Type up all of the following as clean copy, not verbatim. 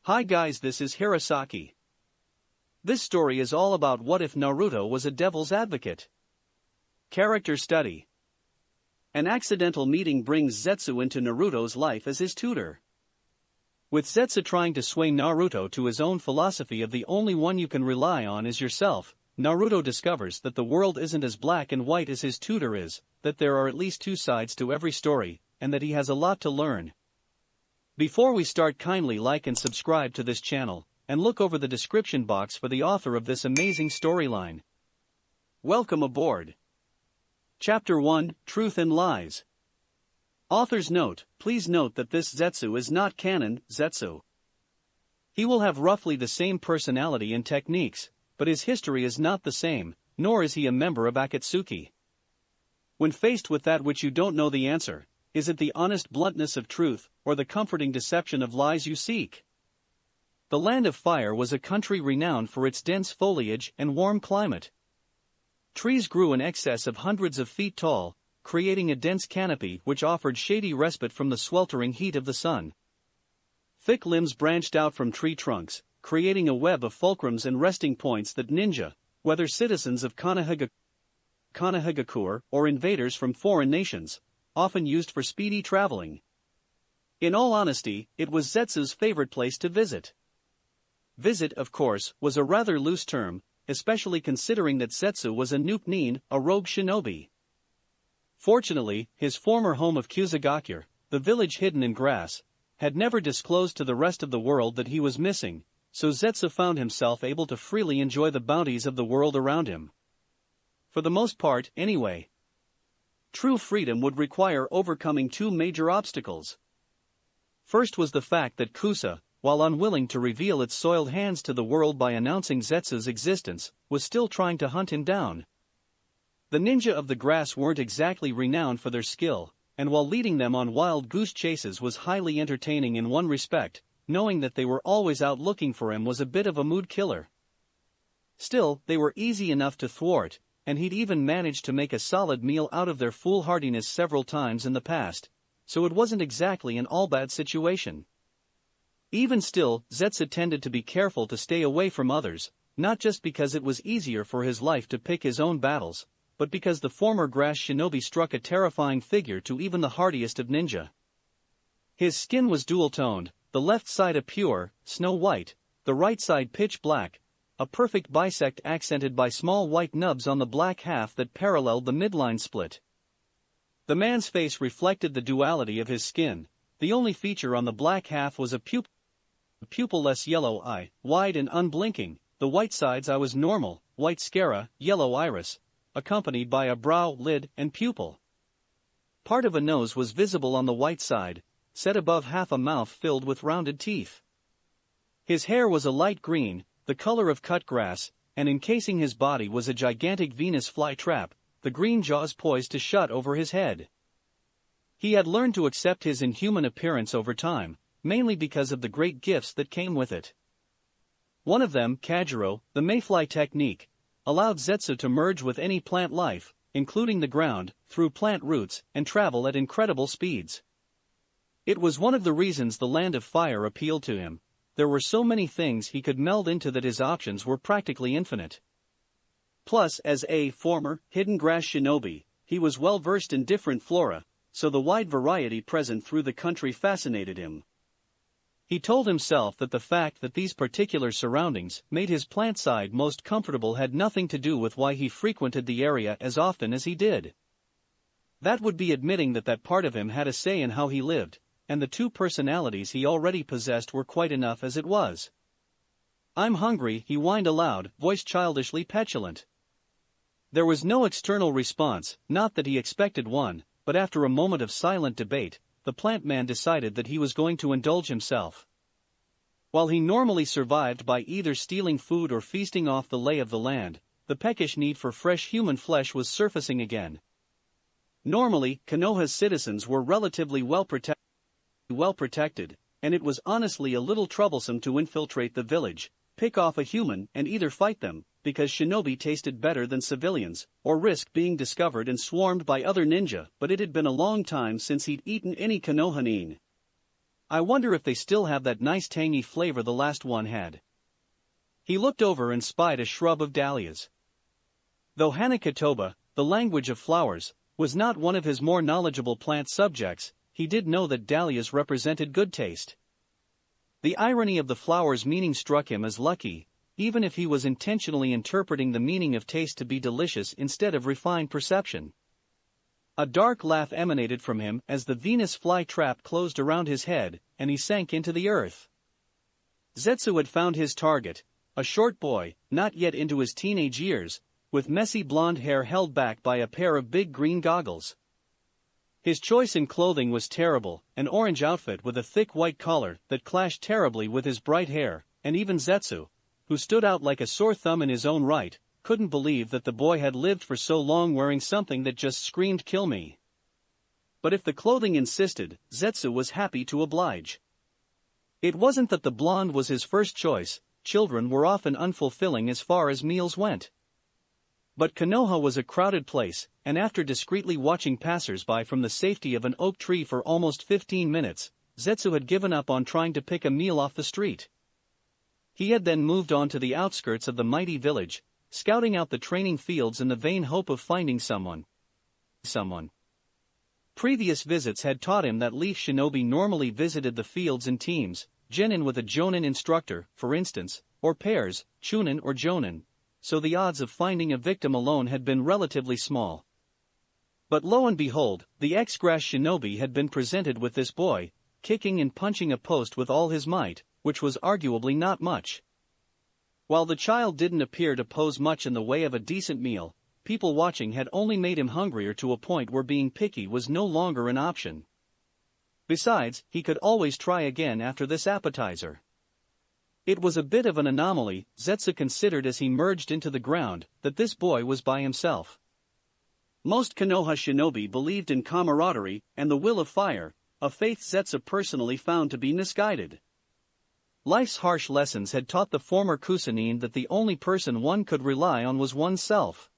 Hi guys, this is Hirosaki. This story is all about what if Naruto was a devil's advocate. Character study. An accidental meeting brings Zetsu into Naruto's life as his tutor. With Zetsu trying to sway Naruto to his own philosophy of the only one you can rely on is yourself, Naruto discovers that the world isn't as black and white as his tutor is, that there are at least two sides to every story, and that he has a lot to learn. Before we start, kindly like and subscribe to this channel, and look over the description box for the author of this amazing storyline. Welcome aboard. Chapter 1, Truth and Lies. Author's note: please note that this Zetsu is not canon Zetsu. He will have roughly the same personality and techniques, but his history is not the same, nor is he a member of Akatsuki. When faced with that which you don't know the answer, is it the honest bluntness of truth, or the comforting deception of lies you seek? The Land of Fire was a country renowned for its dense foliage and warm climate. Trees grew in excess of hundreds of feet tall, creating a dense canopy which offered shady respite from the sweltering heat of the sun. Thick limbs branched out from tree trunks, creating a web of fulcrums and resting points that ninja, whether citizens of Konohagakure or invaders from foreign nations, often used for speedy traveling. In all honesty, it was Zetsu's favorite place to visit. Visit, of course, was a rather loose term, especially considering that Zetsu was a noob nin, a rogue shinobi. Fortunately, his former home of Kusagakure, the village hidden in grass, had never disclosed to the rest of the world that he was missing, so Zetsu found himself able to freely enjoy the bounties of the world around him. For the most part, anyway. True freedom would require overcoming two major obstacles. First was the fact that Kusa, while unwilling to reveal its soiled hands to the world by announcing Zetsu's existence, was still trying to hunt him down. The ninja of the grass weren't exactly renowned for their skill, and while leading them on wild goose chases was highly entertaining in one respect, knowing that they were always out looking for him was a bit of a mood killer. Still, they were easy enough to thwart, and he'd even managed to make a solid meal out of their foolhardiness several times in the past, so it wasn't exactly an all-bad situation. Even still, Zetsu tended to be careful to stay away from others, not just because it was easier for his life to pick his own battles, but because the former grass shinobi struck a terrifying figure to even the hardiest of ninja. His skin was dual-toned, the left side a pure, snow white, the right side pitch black, a perfect bisect accented by small white nubs on the black half that paralleled the midline split. The man's face reflected the duality of his skin. The only feature on the black half was a pupil-less yellow eye, wide and unblinking. The white side's eye was normal, white sclera, yellow iris, accompanied by a brow, lid, and pupil. Part of a nose was visible on the white side, set above half a mouth filled with rounded teeth. His hair was a light green, the color of cut grass, and encasing his body was a gigantic Venus flytrap, the green jaws poised to shut over his head. He had learned to accept his inhuman appearance over time, mainly because of the great gifts that came with it. One of them, Kajiro, the mayfly technique, allowed Zetsu to merge with any plant life, including the ground, through plant roots, and travel at incredible speeds. It was one of the reasons the Land of Fire appealed to him. There were so many things he could meld into that his options were practically infinite. Plus, as a former hidden grass shinobi, he was well versed in different flora, so the wide variety present through the country fascinated him. He told himself that the fact that these particular surroundings made his plant side most comfortable had nothing to do with why he frequented the area as often as he did. That would be admitting that that part of him had a say in how he lived, and the two personalities he already possessed were quite enough as it was. "I'm hungry," he whined aloud, voice childishly petulant. There was no external response, not that he expected one, but after a moment of silent debate, the plant man decided that he was going to indulge himself. While he normally survived by either stealing food or feasting off the lay of the land, the peckish need for fresh human flesh was surfacing again. Normally, Konoha's citizens were relatively well protected, and it was honestly a little troublesome to infiltrate the village, pick off a human and either fight them, because shinobi tasted better than civilians, or risk being discovered and swarmed by other ninja, but it had been a long time since he'd eaten any Konoha nin. I wonder if they still have that nice tangy flavor the last one had. He looked over and spied a shrub of dahlias. Though Hanakatoba, the language of flowers, was not one of his more knowledgeable plant subjects, he did know that dahlias represented good taste. The irony of the flower's meaning struck him as lucky, even if he was intentionally interpreting the meaning of taste to be delicious instead of refined perception. A dark laugh emanated from him as the Venus fly-trap closed around his head, and he sank into the earth. Zetsu had found his target, a short boy, not yet into his teenage years, with messy blonde hair held back by a pair of big green goggles. His choice in clothing was terrible, an orange outfit with a thick white collar that clashed terribly with his bright hair, and even Zetsu, who stood out like a sore thumb in his own right, couldn't believe that the boy had lived for so long wearing something that just screamed "kill me." But if the clothing insisted, Zetsu was happy to oblige. It wasn't that the blonde was his first choice, children were often unfulfilling as far as meals went. But Konoha was a crowded place, and after discreetly watching passers-by from the safety of an oak tree for almost 15 minutes, Zetsu had given up on trying to pick a meal off the street. He had then moved on to the outskirts of the mighty village, scouting out the training fields in the vain hope of finding someone. Previous visits had taught him that leaf shinobi normally visited the fields in teams, genin with a jonin instructor, for instance, or pairs, chunin or jonin, so the odds of finding a victim alone had been relatively small. But lo and behold, the ex-grass shinobi had been presented with this boy, kicking and punching a post with all his might, which was arguably not much. While the child didn't appear to pose much in the way of a decent meal, people watching had only made him hungrier to a point where being picky was no longer an option. Besides, he could always try again after this appetizer. It was a bit of an anomaly, Zetsu considered as he merged into the ground, that this boy was by himself. Most Konoha shinobi believed in camaraderie and the will of fire, a faith Zetsu personally found to be misguided. Life's harsh lessons had taught the former Kusanine that the only person one could rely on was oneself.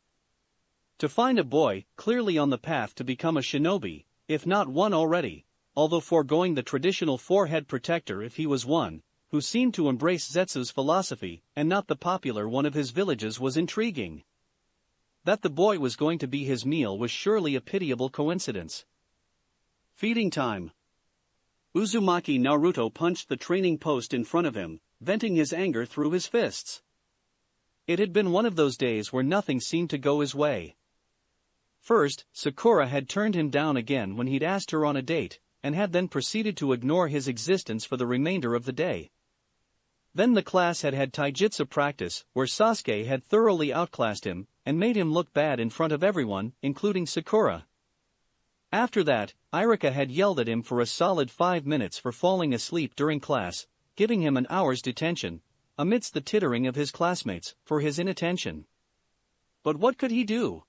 To find a boy, clearly on the path to become a shinobi, if not one already, although foregoing the traditional forehead protector if he was one, who seemed to embrace Zetsu's philosophy and not the popular one of his villages, was intriguing. That the boy was going to be his meal was surely a pitiable coincidence. Feeding time. Uzumaki Naruto punched the training post in front of him, venting his anger through his fists. It had been one of those days where nothing seemed to go his way. First, Sakura had turned him down again when he'd asked her on a date, and had then proceeded to ignore his existence for the remainder of the day. Then the class had had taijutsu practice, where Sasuke had thoroughly outclassed him, and made him look bad in front of everyone, including Sakura. After that, Irika had yelled at him for a solid 5 minutes for falling asleep during class, giving him an hour's detention, amidst the tittering of his classmates, for his inattention. But what could he do?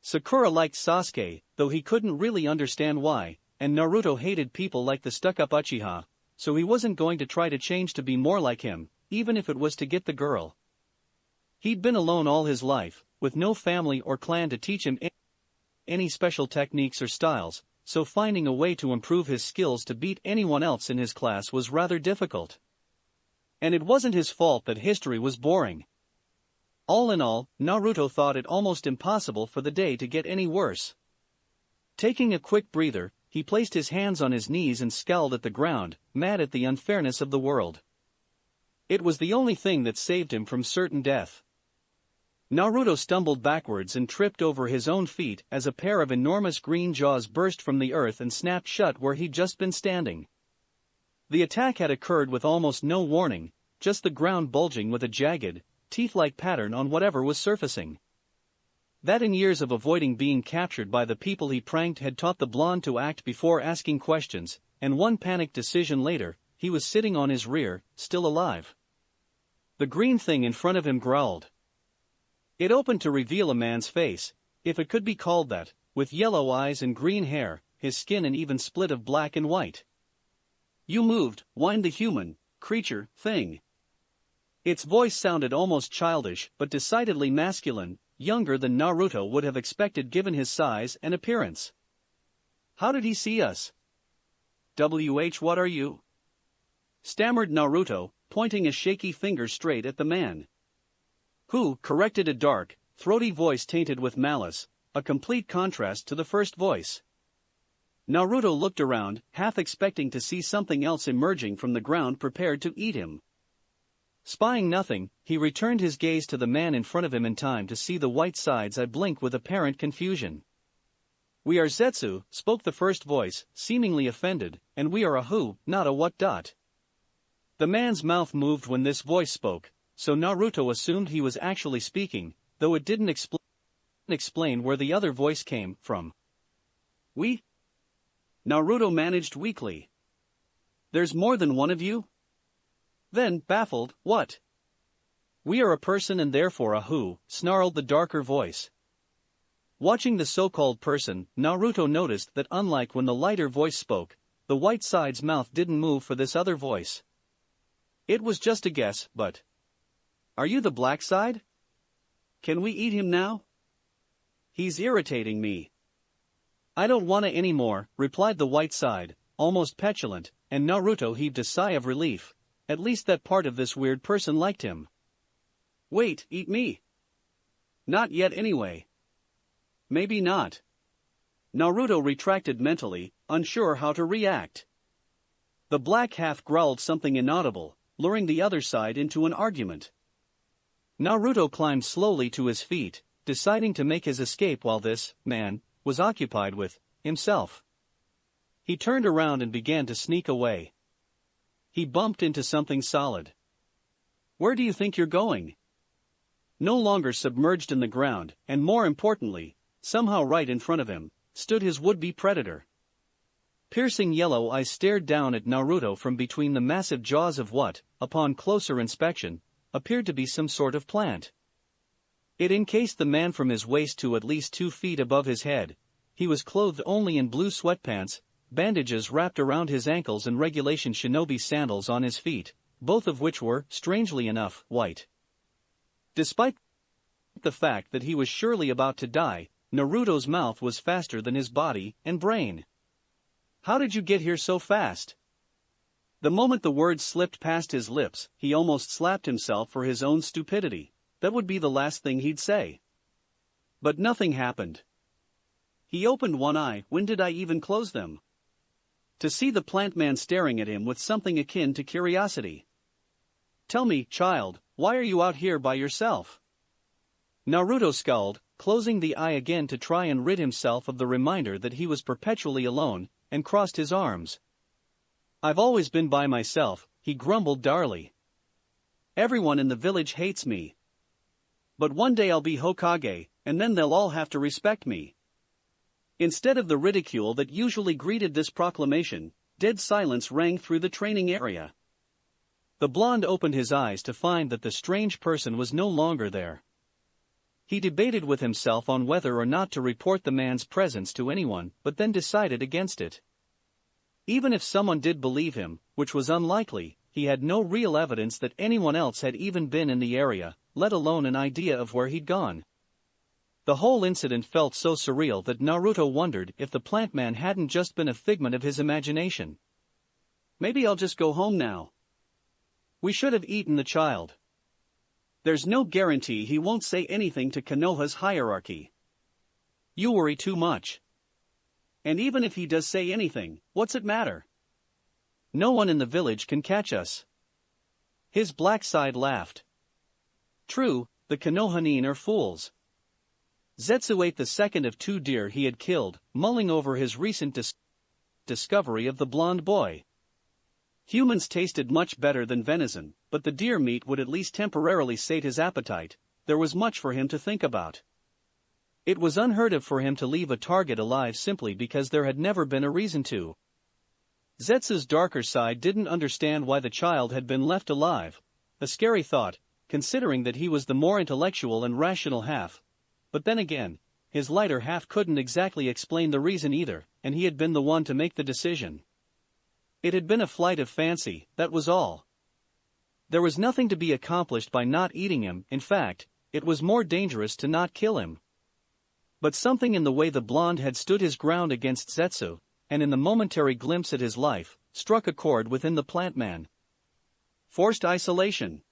Sakura liked Sasuke, though he couldn't really understand why, and Naruto hated people like the stuck-up Uchiha, so he wasn't going to try to change to be more like him, even if it was to get the girl. He'd been alone all his life, with no family or clan to teach him any special techniques or styles, so finding a way to improve his skills to beat anyone else in his class was rather difficult. And it wasn't his fault that history was boring. All in all, Naruto thought it almost impossible for the day to get any worse. Taking a quick breather, he placed his hands on his knees and scowled at the ground, mad at the unfairness of the world. It was the only thing that saved him from certain death. Naruto stumbled backwards and tripped over his own feet as a pair of enormous green jaws burst from the earth and snapped shut where he'd just been standing. The attack had occurred with almost no warning, just the ground bulging with a jagged, teeth-like pattern on whatever was surfacing. That in years of avoiding being captured by the people he pranked had taught the blonde to act before asking questions, and one panicked decision later, he was sitting on his rear, still alive. The green thing in front of him growled. It opened to reveal a man's face, if it could be called that, with yellow eyes and green hair, his skin an even split of black and white. "You moved," whined the human creature thing. Its voice sounded almost childish but decidedly masculine, younger than Naruto would have expected given his size and appearance. "How did he see us?" What are you? Stammered Naruto, pointing a shaky finger straight at the man. Who, corrected a dark, throaty voice tainted with malice, a complete contrast to the first voice. Naruto looked around, half expecting to see something else emerging from the ground prepared to eat him. Spying nothing, he returned his gaze to the man in front of him in time to see the white side's eye blink with apparent confusion. We are Zetsu, spoke the first voice, seemingly offended, and we are a who, not a what. The man's mouth moved when this voice spoke, so Naruto assumed he was actually speaking, though it didn't explain where the other voice came from. We? Naruto managed weakly. There's more than one of you? Then, baffled, what? We are a person and therefore a who, snarled the darker voice. Watching the so-called person, Naruto noticed that unlike when the lighter voice spoke, the white side's mouth didn't move for this other voice. It was just a guess, but... Are you the black side? Can we eat him now? He's irritating me. I don't wanna anymore, replied the white side, almost petulant, and Naruto heaved a sigh of relief. At least that part of this weird person liked him. Wait, eat me? Not yet anyway. Maybe not. Naruto retracted mentally, unsure how to react. The black half growled something inaudible, luring the other side into an argument. Naruto climbed slowly to his feet, deciding to make his escape while this man was occupied with himself. He turned around and began to sneak away. He bumped into something solid. Where do you think you're going? No longer submerged in the ground, and more importantly, somehow right in front of him, stood his would-be predator. Piercing yellow eyes stared down at Naruto from between the massive jaws of what, upon closer inspection, appeared to be some sort of plant. It encased the man from his waist to at least 2 feet above his head. He was clothed only in blue sweatpants, bandages wrapped around his ankles and regulation shinobi sandals on his feet, both of which were, strangely enough, white. Despite the fact that he was surely about to die, Naruto's mouth was faster than his body and brain. How did you get here so fast? The moment the words slipped past his lips, he almost slapped himself for his own stupidity. That would be the last thing he'd say. But nothing happened. He opened one eye. When did I even close them? To see the plant man staring at him with something akin to curiosity. Tell me, child, why are you out here by yourself? Naruto scowled, closing the eye again to try and rid himself of the reminder that he was perpetually alone, and crossed his arms. I've always been by myself, he grumbled dourly. Everyone in the village hates me. But one day I'll be Hokage, and then they'll all have to respect me. Instead of the ridicule that usually greeted this proclamation, dead silence rang through the training area. The blonde opened his eyes to find that the strange person was no longer there. He debated with himself on whether or not to report the man's presence to anyone, but then decided against it. Even if someone did believe him, which was unlikely, he had no real evidence that anyone else had even been in the area, let alone an idea of where he'd gone. The whole incident felt so surreal that Naruto wondered if the plant man hadn't just been a figment of his imagination. Maybe I'll just go home now. We should have eaten the child. There's no guarantee he won't say anything to Konoha's hierarchy. You worry too much. And even if he does say anything, what's it matter? No one in the village can catch us. His black side laughed. True, the Konohanin are fools. Zetsu ate the second of 2 deer he had killed, mulling over his recent discovery of the blonde boy. Humans tasted much better than venison, but the deer meat would at least temporarily sate his appetite. There was much for him to think about. It was unheard of for him to leave a target alive simply because there had never been a reason to. Zetsu's darker side didn't understand why the child had been left alive, a scary thought, considering that he was the more intellectual and rational half. But then again, his lighter half couldn't exactly explain the reason either, and he had been the one to make the decision. It had been a flight of fancy, that was all. There was nothing to be accomplished by not eating him. In fact, it was more dangerous to not kill him. But something in the way the blonde had stood his ground against Zetsu, and in the momentary glimpse at his life, struck a chord within the plant man. Forced isolation.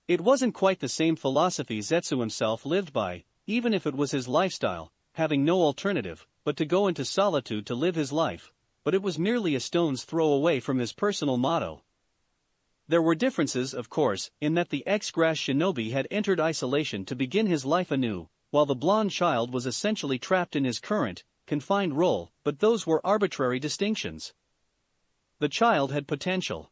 It wasn't quite the same philosophy Zetsu himself lived by, even if it was his lifestyle, having no alternative but to go into solitude to live his life, but it was merely a stone's throw away from his personal motto. There were differences, of course, in that the ex-grass shinobi had entered isolation to begin his life anew, while the blonde child was essentially trapped in his current, confined role, but those were arbitrary distinctions. The child had potential.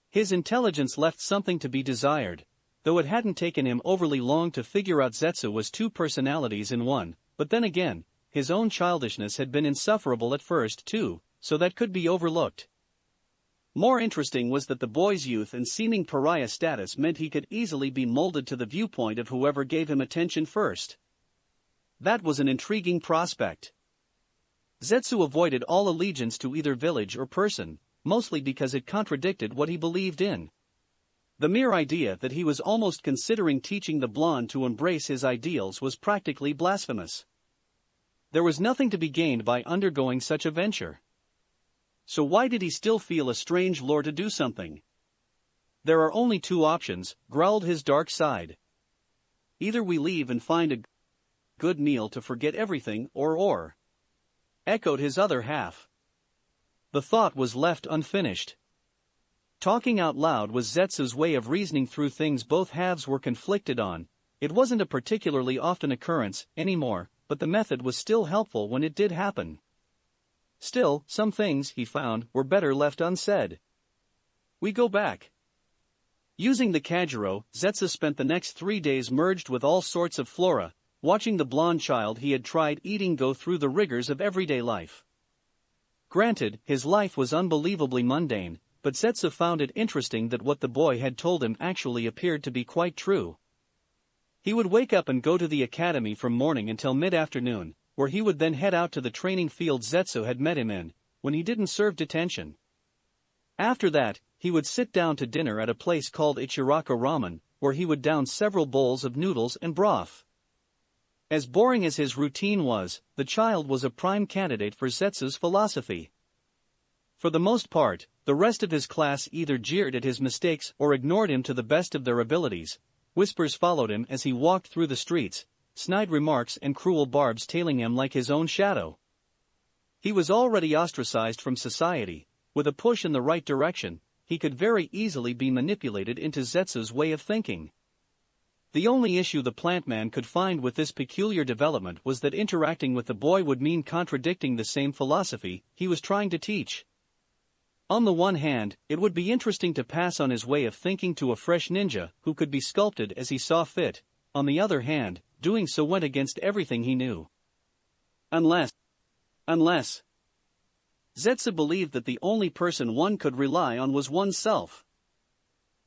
His intelligence left something to be desired, though it hadn't taken him overly long to figure out Zetsu was two personalities in one, but then again, his own childishness had been insufferable at first too, so that could be overlooked. More interesting was that the boy's youth and seeming pariah status meant he could easily be molded to the viewpoint of whoever gave him attention first. That was an intriguing prospect. Zetsu avoided all allegiance to either village or person, mostly because it contradicted what he believed in. The mere idea that he was almost considering teaching the blonde to embrace his ideals was practically blasphemous. There was nothing to be gained by undergoing such a venture. So why did he still feel a strange lure to do something? There are only two options, growled his dark side. Either we leave and find a good meal to forget everything, or, echoed his other half. The thought was left unfinished. Talking out loud was Zetsu's way of reasoning through things both halves were conflicted on. It wasn't a particularly often occurrence anymore, but the method was still helpful when it did happen. Still, some things, he found, were better left unsaid. We go back. Using the Kajiro, Zetsu spent the next 3 days merged with all sorts of flora, watching the blonde child he had tried eating go through the rigors of everyday life. Granted, his life was unbelievably mundane, but Zetsu found it interesting that what the boy had told him actually appeared to be quite true. He would wake up and go to the academy from morning until mid-afternoon, where he would then head out to the training field Zetsu had met him in, when he didn't serve detention. After that, he would sit down to dinner at a place called Ichiraka Ramen, where he would down several bowls of noodles and broth. As boring as his routine was, the child was a prime candidate for Zetsu's philosophy. For the most part, the rest of his class either jeered at his mistakes or ignored him to the best of their abilities. Whispers followed him as he walked through the streets, snide remarks and cruel barbs tailing him like his own shadow. He was already ostracized from society. With a push in the right direction, he could very easily be manipulated into Zetsu's way of thinking. The only issue the plant man could find with this peculiar development was that interacting with the boy would mean contradicting the same philosophy he was trying to teach. On the one hand, it would be interesting to pass on his way of thinking to a fresh ninja who could be sculpted as he saw fit. On the other hand, doing so went against everything he knew. Unless Zetsu believed that the only person one could rely on was oneself.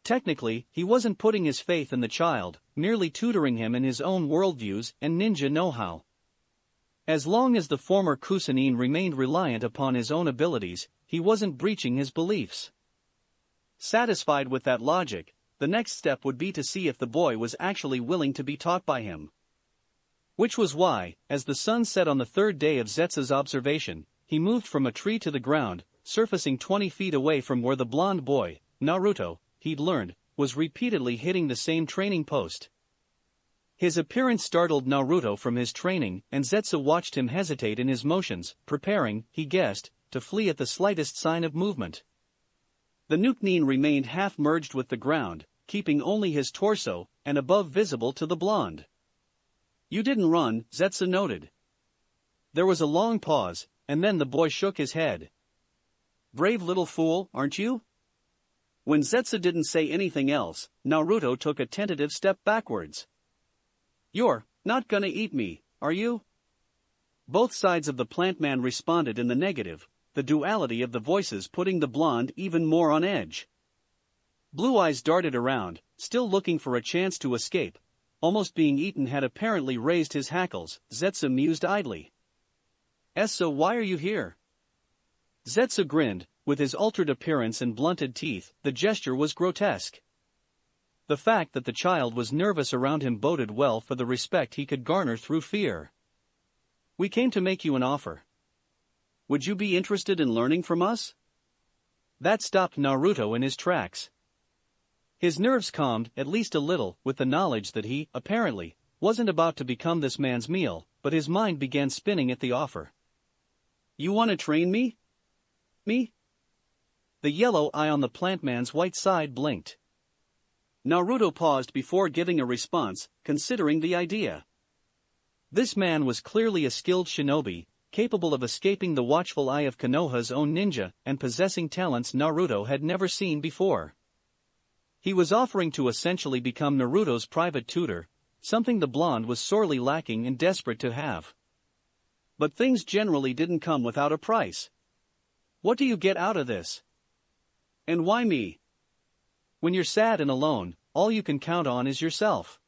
Technically, he wasn't putting his faith in the child, merely tutoring him in his own worldviews and ninja know-how. As long as the former Kusanin remained reliant upon his own abilities, he wasn't breaching his beliefs. Satisfied with that logic, the next step would be to see if the boy was actually willing to be taught by him. Which was why, as the sun set on the third day of Zetsu's observation, he moved from a tree to the ground, surfacing 20 feet away from where the blonde boy, Naruto, he'd learned, was repeatedly hitting the same training post. His appearance startled Naruto from his training, and Zetsu watched him hesitate in his motions, preparing, he guessed, to flee at the slightest sign of movement. The Nukenin remained half-merged with the ground, keeping only his torso and above visible to the blonde. You didn't run, Zetsu noted. There was a long pause, and then the boy shook his head. Brave little fool, aren't you? When Zetsu didn't say anything else, Naruto took a tentative step backwards. You're not gonna eat me, are you? Both sides of the plant man responded in the negative, the duality of the voices putting the blonde even more on edge. Blue Eyes darted around, still looking for a chance to escape. Almost being eaten had apparently raised his hackles, Zetsu mused idly. So why are you here? Zetsu grinned, with his altered appearance and blunted teeth, the gesture was grotesque. The fact that the child was nervous around him boded well for the respect he could garner through fear. We came to make you an offer. Would you be interested in learning from us? That stopped Naruto in his tracks. His nerves calmed, at least a little, with the knowledge that he, apparently, wasn't about to become this man's meal, but his mind began spinning at the offer. You want to train me? Me? The yellow eye on the plant man's white side blinked. Naruto paused before giving a response, considering the idea. This man was clearly a skilled shinobi, capable of escaping the watchful eye of Konoha's own ninja and possessing talents Naruto had never seen before. He was offering to essentially become Naruto's private tutor, something the blonde was sorely lacking and desperate to have. But things generally didn't come without a price. What do you get out of this? And why me? When you're sad and alone, all you can count on is yourself.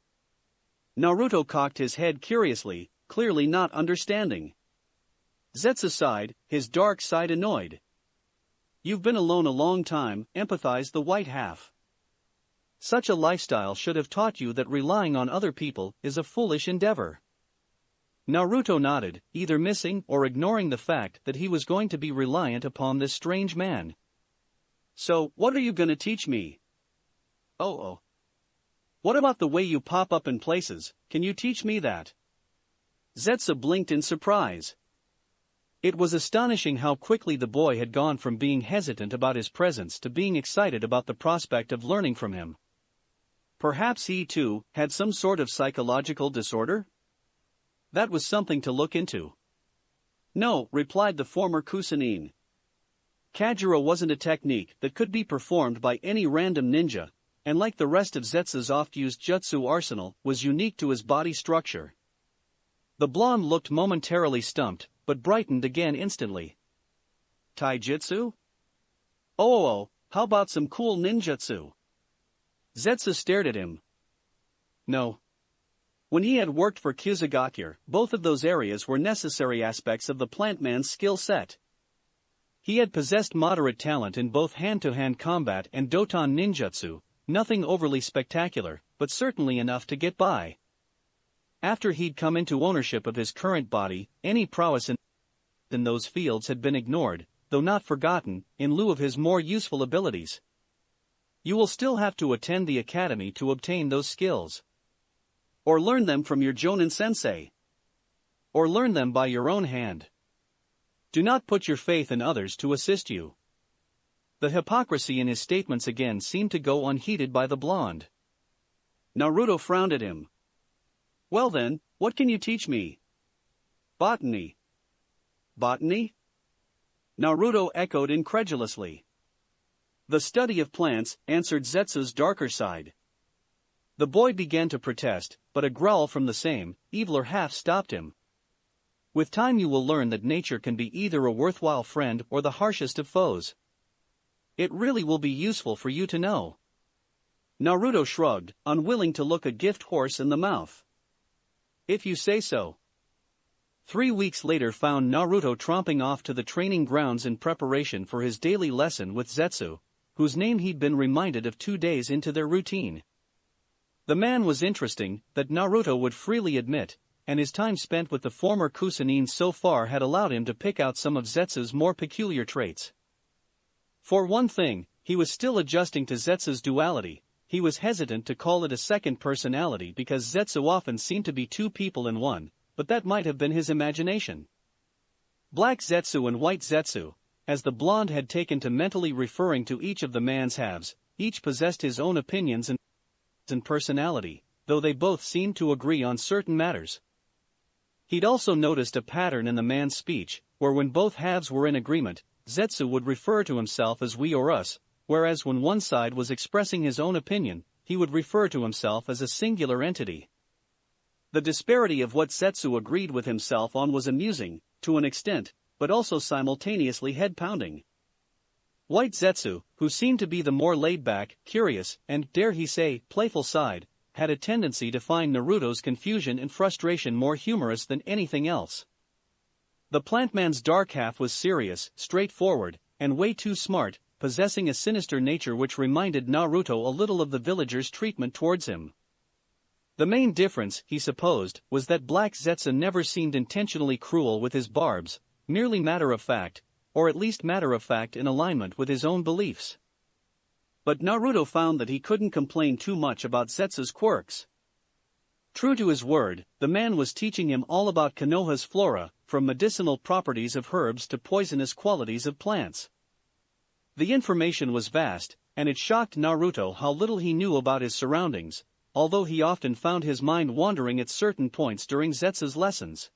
Naruto cocked his head curiously, clearly not understanding. Zetsu sighed, his dark side annoyed. You've been alone a long time, empathized the white half. Such a lifestyle should have taught you that relying on other people is a foolish endeavor. Naruto nodded, either missing or ignoring the fact that he was going to be reliant upon this strange man. So, what are you gonna teach me? Oh. What about the way you pop up in places, can you teach me that? Zetsu blinked in surprise. It was astonishing how quickly the boy had gone from being hesitant about his presence to being excited about the prospect of learning from him. Perhaps he, too, had some sort of psychological disorder? That was something to look into. No, replied the former Kusanine. Kajira wasn't a technique that could be performed by any random ninja, and like the rest of Zetsu's oft-used jutsu arsenal, was unique to his body structure. The blonde looked momentarily stumped, but brightened again instantly. Taijutsu? Oh, how about some cool ninjutsu? Zetsu stared at him. No. When he had worked for Kuzugakure, both of those areas were necessary aspects of the plant man's skill set. He had possessed moderate talent in both hand-to-hand combat and Doton ninjutsu, nothing overly spectacular, but certainly enough to get by. After he'd come into ownership of his current body, any prowess in those fields had been ignored, though not forgotten, in lieu of his more useful abilities. You will still have to attend the academy to obtain those skills. Or learn them from your Jonin sensei. Or learn them by your own hand. Do not put your faith in others to assist you. The hypocrisy in his statements again seemed to go unheeded by the blonde. Naruto frowned at him. Well then, what can you teach me? Botany. Botany? Naruto echoed incredulously. The study of plants, answered Zetsu's darker side. The boy began to protest, but a growl from the same, eviler half stopped him. With time you will learn that nature can be either a worthwhile friend or the harshest of foes. It really will be useful for you to know. Naruto shrugged, unwilling to look a gift horse in the mouth. If you say so. 3 weeks later found Naruto tromping off to the training grounds in preparation for his daily lesson with Zetsu, whose name he'd been reminded of 2 days into their routine. The man was interesting, that Naruto would freely admit, and his time spent with the former Kusanine so far had allowed him to pick out some of Zetsu's more peculiar traits. For one thing, he was still adjusting to Zetsu's duality. He was hesitant to call it a second personality because Zetsu often seemed to be 2 people in one, but that might have been his imagination. Black Zetsu and White Zetsu, as the blonde had taken to mentally referring to each of the man's halves, each possessed his own opinions and personality, though they both seemed to agree on certain matters. He'd also noticed a pattern in the man's speech, where when both halves were in agreement, Zetsu would refer to himself as we or us, whereas when one side was expressing his own opinion, he would refer to himself as a singular entity. The disparity of what Zetsu agreed with himself on was amusing, to an extent, but also simultaneously head-pounding. White Zetsu, who seemed to be the more laid-back, curious, and, dare he say, playful side, had a tendency to find Naruto's confusion and frustration more humorous than anything else. The plant man's dark half was serious, straightforward, and way too smart, possessing a sinister nature which reminded Naruto a little of the villagers' treatment towards him. The main difference, he supposed, was that Black Zetsu never seemed intentionally cruel with his barbs, merely matter-of-fact, or at least matter-of-fact in alignment with his own beliefs. But Naruto found that he couldn't complain too much about Zetsu's quirks. True to his word, the man was teaching him all about Konoha's flora, from medicinal properties of herbs to poisonous qualities of plants. The information was vast, and it shocked Naruto how little he knew about his surroundings, although he often found his mind wandering at certain points during Zetsu's lessons.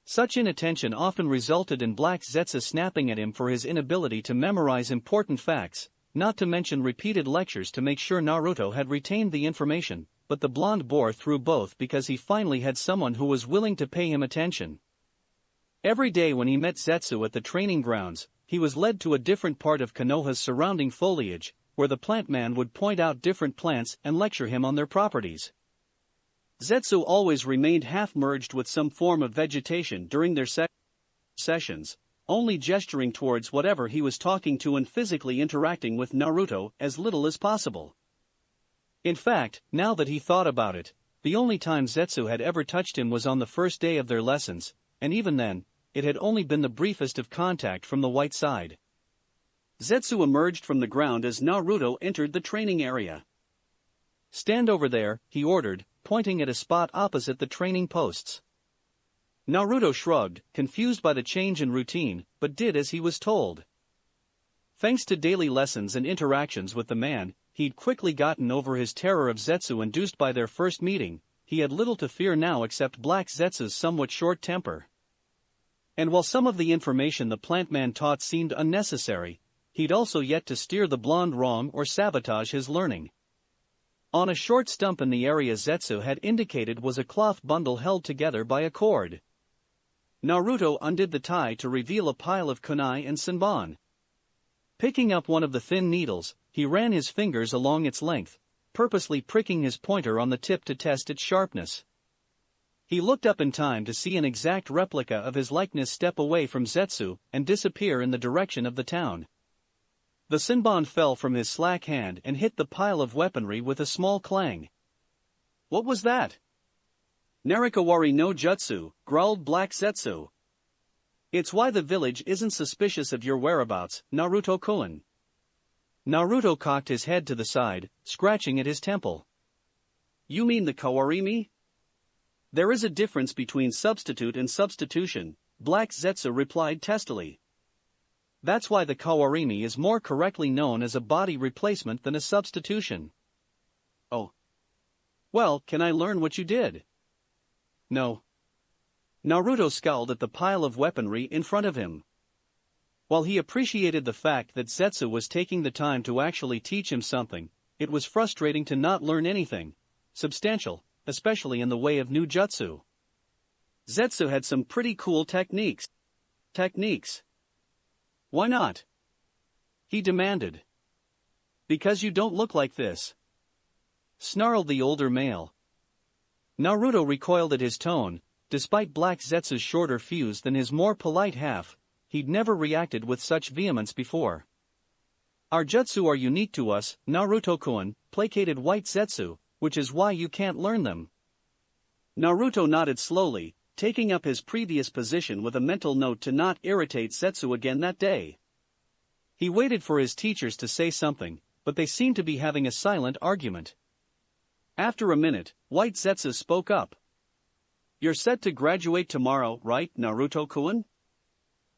Such inattention often resulted in Black Zetsu snapping at him for his inability to memorize important facts, not to mention repeated lectures to make sure Naruto had retained the information, but the blonde bore through both because he finally had someone who was willing to pay him attention. Every day when he met Zetsu at the training grounds, he was led to a different part of Konoha's surrounding foliage, where the plant man would point out different plants and lecture him on their properties. Zetsu always remained half-merged with some form of vegetation during their sessions, only gesturing towards whatever he was talking to and physically interacting with Naruto as little as possible. In fact, now that he thought about it, the only time Zetsu had ever touched him was on the first day of their lessons, and even then, it had only been the briefest of contact from the white side. Zetsu emerged from the ground as Naruto entered the training area. "Stand over there," he ordered, pointing at a spot opposite the training posts. Naruto shrugged, confused by the change in routine, but did as he was told. Thanks to daily lessons and interactions with the man, he'd quickly gotten over his terror of Zetsu induced by their first meeting. He had little to fear now except Black Zetsu's somewhat short temper. And while some of the information the plant man taught seemed unnecessary, he'd also yet to steer the blonde wrong or sabotage his learning. On a short stump in the area Zetsu had indicated was a cloth bundle held together by a cord. Naruto undid the tie to reveal a pile of kunai and senbon. Picking up one of the thin needles, he ran his fingers along its length, purposely pricking his pointer on the tip to test its sharpness. He looked up in time to see an exact replica of his likeness step away from Zetsu and disappear in the direction of the town. The senbon fell from his slack hand and hit the pile of weaponry with a small clang. "What was that?" "Narikawari no jutsu," growled Black Zetsu. "It's why the village isn't suspicious of your whereabouts, Naruto-kun." Naruto cocked his head to the side, scratching at his temple. "You mean the kawarimi?" "There is a difference between substitute and substitution," Black Zetsu replied testily. "That's why the kawarimi is more correctly known as a body replacement than a substitution." "Oh. Well, can I learn what you did?" "No." Naruto scowled at the pile of weaponry in front of him. While he appreciated the fact that Zetsu was taking the time to actually teach him something, it was frustrating to not learn anything substantial, especially in the way of new jutsu. Zetsu had some pretty cool techniques. "Why not?" he demanded. "Because you don't look like this," snarled the older male. Naruto recoiled at his tone. Despite Black Zetsu's shorter fuse than his more polite half, he'd never reacted with such vehemence before. "Our jutsu are unique to us, Naruto-kun," placated White Zetsu, "which is why you can't learn them." Naruto nodded slowly, taking up his previous position with a mental note to not irritate Zetsu again that day. He waited for his teachers to say something, but they seemed to be having a silent argument. After a minute, White Zetsu spoke up. "You're set to graduate tomorrow, right, Naruto-kun?"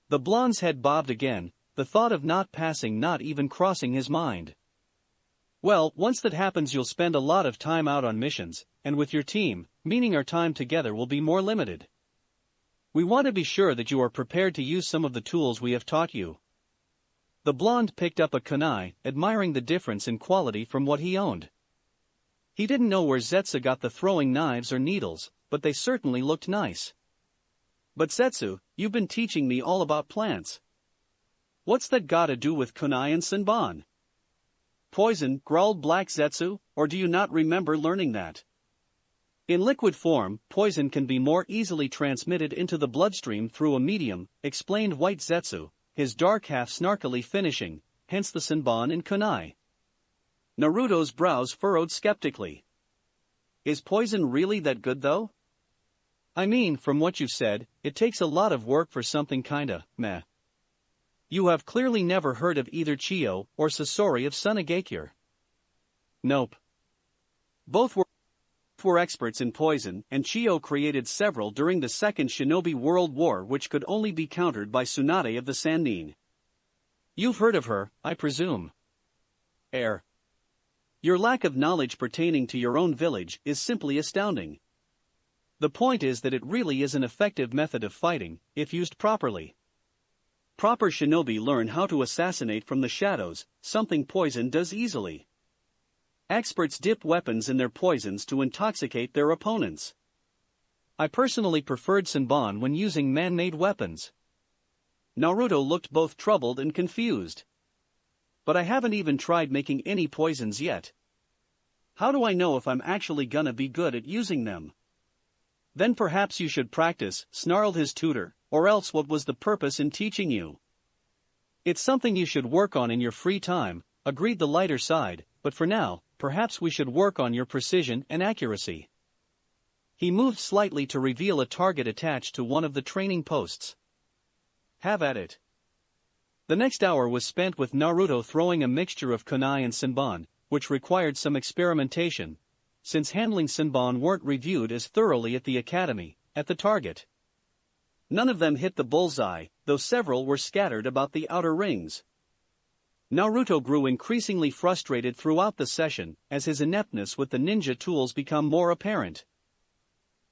The blonde's head bobbed again, the thought of not passing not even crossing his mind. "Well, once that happens you'll spend a lot of time out on missions, and with your team, meaning our time together will be more limited. We want to be sure that you are prepared to use some of the tools we have taught you." The blonde picked up a kunai, admiring the difference in quality from what he owned. He didn't know where Zetsu got the throwing knives or needles, but they certainly looked nice. "But Zetsu, you've been teaching me all about plants. What's that gotta do with kunai and senbon?" "Poison," growled Black Zetsu, "or do you not remember learning that? In liquid form, poison can be more easily transmitted into the bloodstream through a medium," explained White Zetsu, his dark half snarkily finishing, hence the senbon and kunai. Naruto's brows furrowed skeptically. "Is poison really that good though?" I mean, from what you've said, it takes a lot of work for something kinda meh. You have clearly never heard of either Chiyo or Sasori of Sunagakure. Nope. Both were experts in poison, and Chiyo created several during the Second Shinobi World War which could only be countered by Tsunade of the Sannin. You've heard of her, I presume. Your lack of knowledge pertaining to your own village is simply astounding. The point is that it really is an effective method of fighting, if used properly. Proper shinobi learn how to assassinate from the shadows, something poison does easily. Experts dip weapons in their poisons to intoxicate their opponents. I personally preferred Senbon when using man-made weapons. Naruto looked both troubled and confused. But I haven't even tried making any poisons yet. How do I know if I'm actually gonna be good at using them? Then perhaps you should practice, snarled his tutor, or else what was the purpose in teaching you? It's something you should work on in your free time, agreed the lighter side, but for now, perhaps we should work on your precision and accuracy. He moved slightly to reveal a target attached to one of the training posts. Have at it. The next hour was spent with Naruto throwing a mixture of kunai and senbon, which required some experimentation, since handling senbon weren't reviewed as thoroughly at the academy, at the target. None of them hit the bullseye, though several were scattered about the outer rings. Naruto grew increasingly frustrated throughout the session, as his ineptness with the ninja tools became more apparent.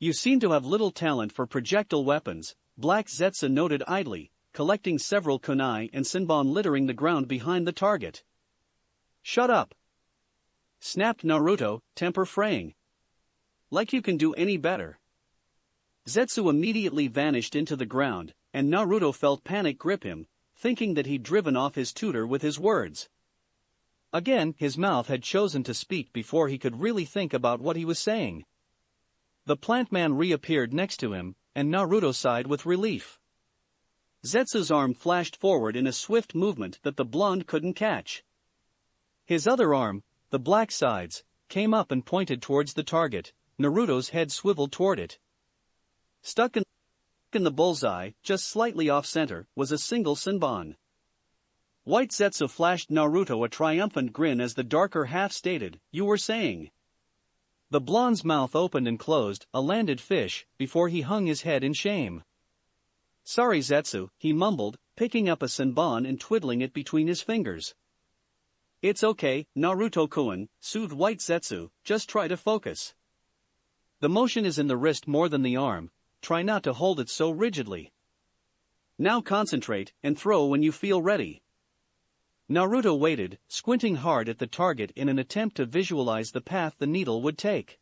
You seem to have little talent for projectile weapons, Black Zetsu noted idly, collecting several kunai and senbon littering the ground behind the target. Shut up! Snapped Naruto, temper fraying. Like you can do any better. Zetsu immediately vanished into the ground, and Naruto felt panic grip him, thinking that he'd driven off his tutor with his words. Again, his mouth had chosen to speak before he could really think about what he was saying. The plant man reappeared next to him, and Naruto sighed with relief. Zetsu's arm flashed forward in a swift movement that the blonde couldn't catch. His other arm, the black sides, came up and pointed towards the target. Naruto's head swiveled toward it. Stuck in the bullseye, just slightly off-center, was a single senbon. White Zetsu flashed Naruto a triumphant grin as the darker half stated, "You were saying." The blonde's mouth opened and closed, a landed fish, before he hung his head in shame. "Sorry Zetsu," he mumbled, picking up a senbon and twiddling it between his fingers. "It's okay, Naruto-kun," soothed White Zetsu, "just try to focus. The motion is in the wrist more than the arm, try not to hold it so rigidly. Now concentrate, and throw when you feel ready." Naruto waited, squinting hard at the target in an attempt to visualize the path the needle would take.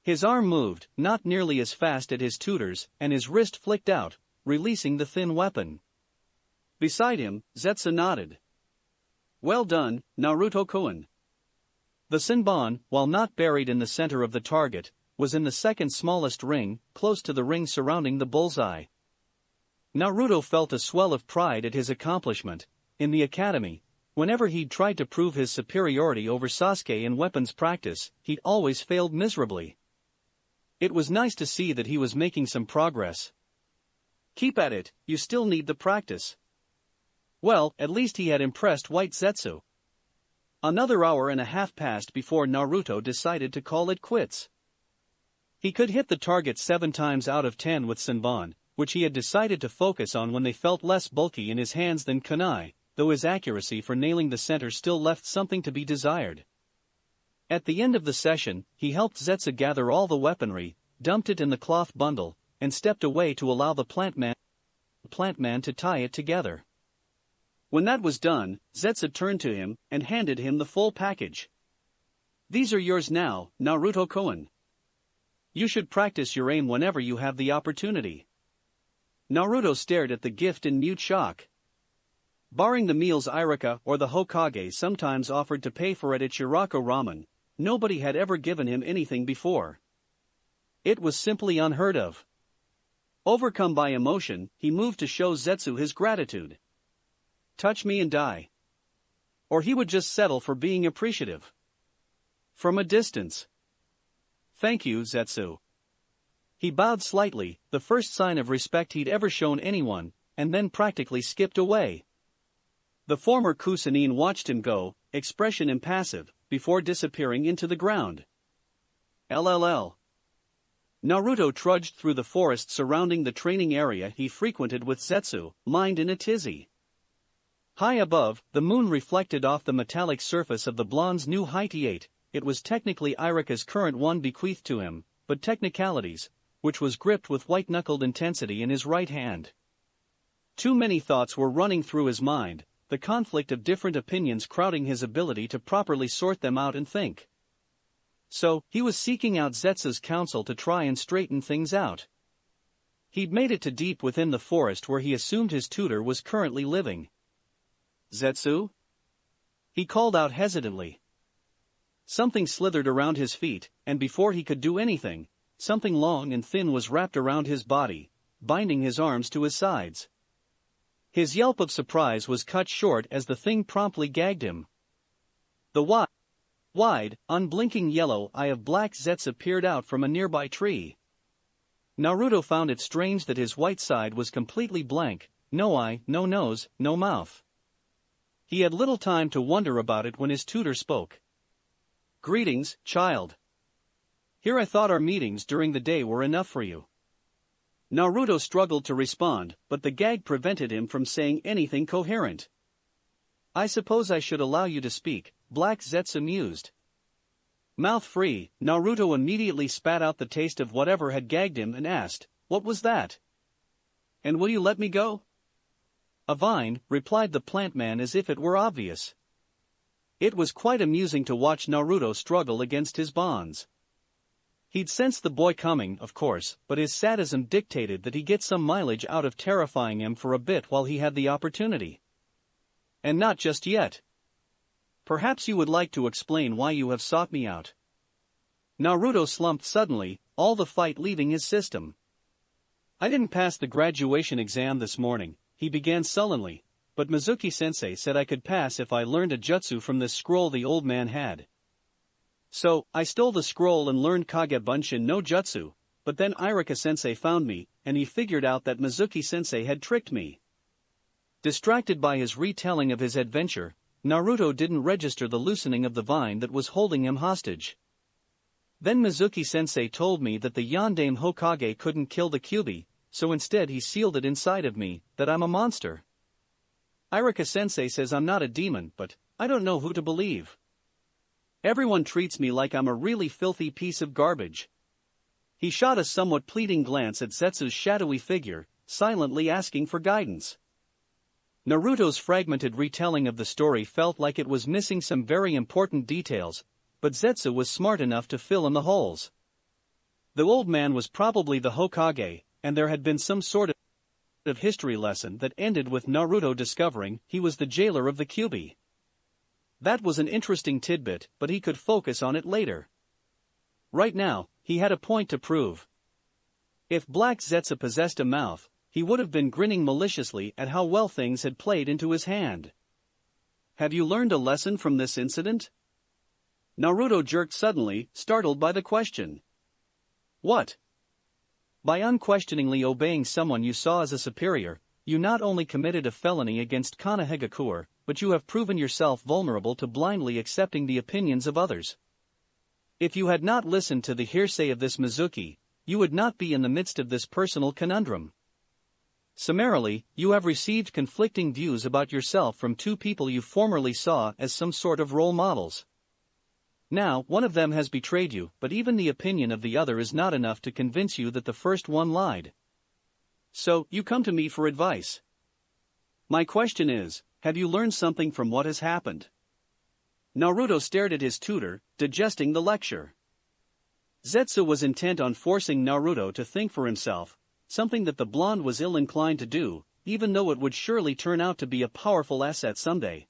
His arm moved, not nearly as fast as his tutor's, and his wrist flicked out, releasing the thin weapon. Beside him, Zetsu nodded. "Well done, Naruto-kun." The senbon, while not buried in the center of the target, was in the second smallest ring, close to the ring surrounding the bullseye. Naruto felt a swell of pride at his accomplishment. In the academy, whenever he'd tried to prove his superiority over Sasuke in weapons practice, he'd always failed miserably. It was nice to see that he was making some progress. "Keep at it, you still need the practice." Well, at least he had impressed White Zetsu. Another hour and a half passed before Naruto decided to call it quits. He could hit the target 7 times out of 10 with senbon, which he had decided to focus on when they felt less bulky in his hands than kunai, though his accuracy for nailing the center still left something to be desired. At the end of the session, he helped Zetsu gather all the weaponry, dumped it in the cloth bundle, and stepped away to allow the plant man to tie it together. When that was done, Zetsu turned to him and handed him the full package. "These are yours now, Naruto-kun. You should practice your aim whenever you have the opportunity." Naruto stared at the gift in mute shock. Barring the meals Irika or the Hokage sometimes offered to pay for at Ichirako Ramen, nobody had ever given him anything before. It was simply unheard of. Overcome by emotion, he moved to show Zetsu his gratitude. "Touch me and die." Or he would just settle for being appreciative. From a distance. "Thank you, Zetsu." He bowed slightly, the first sign of respect he'd ever shown anyone, and then practically skipped away. The former Kusanin watched him go, expression impassive, before disappearing into the ground. LLL. Naruto trudged through the forest surrounding the training area he frequented with Zetsu, mind in a tizzy. High above, the moon reflected off the metallic surface of the blonde's new height. It was technically Irika's current one bequeathed to him, but technicalities, which was gripped with white-knuckled intensity in his right hand. Too many thoughts were running through his mind, the conflict of different opinions crowding his ability to properly sort them out and think. So, he was seeking out Zetsu's counsel to try and straighten things out. He'd made it to deep within the forest where he assumed his tutor was currently living. "Zetsu?" he called out hesitantly. Something slithered around his feet, and before he could do anything, something long and thin was wrapped around his body, binding his arms to his sides. His yelp of surprise was cut short as the thing promptly gagged him. The wide, unblinking yellow eye of Black Zetsu peered out from a nearby tree. Naruto found it strange that his white side was completely blank, no eye, no nose, no mouth. He had little time to wonder about it when his tutor spoke. "Greetings, child. Here I thought our meetings during the day were enough for you." Naruto struggled to respond, but the gag prevented him from saying anything coherent. "I suppose I should allow you to speak," Black Zetsu mused. Mouth free, Naruto immediately spat out the taste of whatever had gagged him and asked, "What was that? And will you let me go?" "A vine," replied the plant man as if it were obvious. It was quite amusing to watch Naruto struggle against his bonds. He'd sensed the boy coming, of course, but his sadism dictated that he get some mileage out of terrifying him for a bit while he had the opportunity. "And not just yet. Perhaps you would like to explain why you have sought me out." Naruto slumped suddenly, all the fight leaving his system. "I didn't pass the graduation exam this morning," he began sullenly, "but Mizuki-sensei said I could pass if I learned a jutsu from this scroll the old man had. So, I stole the scroll and learned Kagebunshin no Jutsu, but then Irika-sensei found me, and he figured out that Mizuki-sensei had tricked me." Distracted by his retelling of his adventure, Naruto didn't register the loosening of the vine that was holding him hostage. "Then Mizuki-sensei told me that the Yondaime Hokage couldn't kill the Kyuubi, so instead he sealed it inside of me, that I'm a monster. Irika-sensei says I'm not a demon, but I don't know who to believe. Everyone treats me like I'm a really filthy piece of garbage." He shot a somewhat pleading glance at Zetsu's shadowy figure, silently asking for guidance. Naruto's fragmented retelling of the story felt like it was missing some very important details, but Zetsu was smart enough to fill in the holes. The old man was probably the Hokage, and there had been some sort of history lesson that ended with Naruto discovering he was the jailer of the Kyuubi. That was an interesting tidbit, but he could focus on it later. Right now, he had a point to prove. If Black Zetsu possessed a mouth, he would have been grinning maliciously at how well things had played into his hand. "Have you learned a lesson from this incident?" Naruto jerked suddenly, startled by the question. "What?" "By unquestioningly obeying someone you saw as a superior, you not only committed a felony against Konohagakure, but you have proven yourself vulnerable to blindly accepting the opinions of others. If you had not listened to the hearsay of this Mizuki, you would not be in the midst of this personal conundrum. Summarily, you have received conflicting views about yourself from two people you formerly saw as some sort of role models. Now, one of them has betrayed you, but even the opinion of the other is not enough to convince you that the first one lied. So, you come to me for advice. My question is, have you learned something from what has happened?" Naruto stared at his tutor, digesting the lecture. Zetsu was intent on forcing Naruto to think for himself, something that the blonde was ill-inclined to do, even though it would surely turn out to be a powerful asset someday.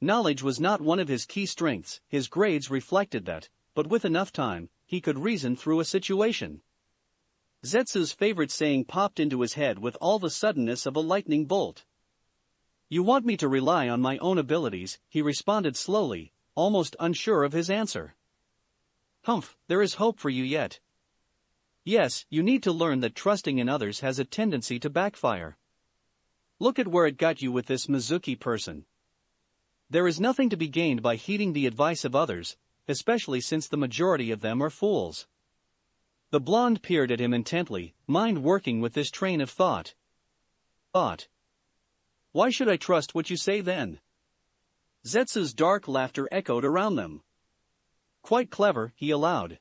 Knowledge was not one of his key strengths, his grades reflected that, but with enough time, he could reason through a situation. Zetsu's favorite saying popped into his head with all the suddenness of a lightning bolt. "You want me to rely on my own abilities," he responded slowly, almost unsure of his answer. "Humph, there is hope for you yet. Yes, you need to learn that trusting in others has a tendency to backfire. Look at where it got you with this Mizuki person. There is nothing to be gained by heeding the advice of others, especially since the majority of them are fools. The blonde peered at him intently, mind working with this train of thought. Why should I trust what you say then? Zetsu's dark laughter echoed around them. Quite clever, he allowed.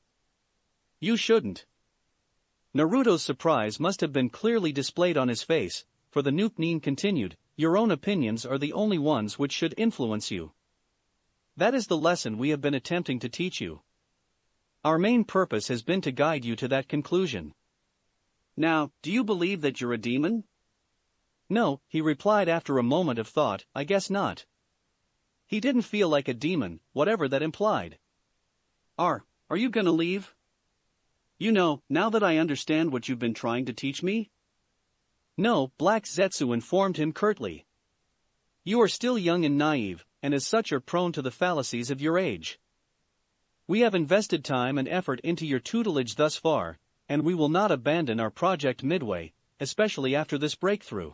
You shouldn't. Naruto's surprise must have been clearly displayed on his face, for the Nuke-nin continued, your own opinions are the only ones which should influence you. That is the lesson we have been attempting to teach you. Our main purpose has been to guide you to that conclusion. Now, do you believe that you're a demon? No, he replied after a moment of thought, I guess not. He didn't feel like a demon, whatever that implied. Are you gonna leave? You know, now that I understand what you've been trying to teach me? No, Black Zetsu informed him curtly. You are still young and naive, and as such are prone to the fallacies of your age. We have invested time and effort into your tutelage thus far, and we will not abandon our project midway, especially after this breakthrough.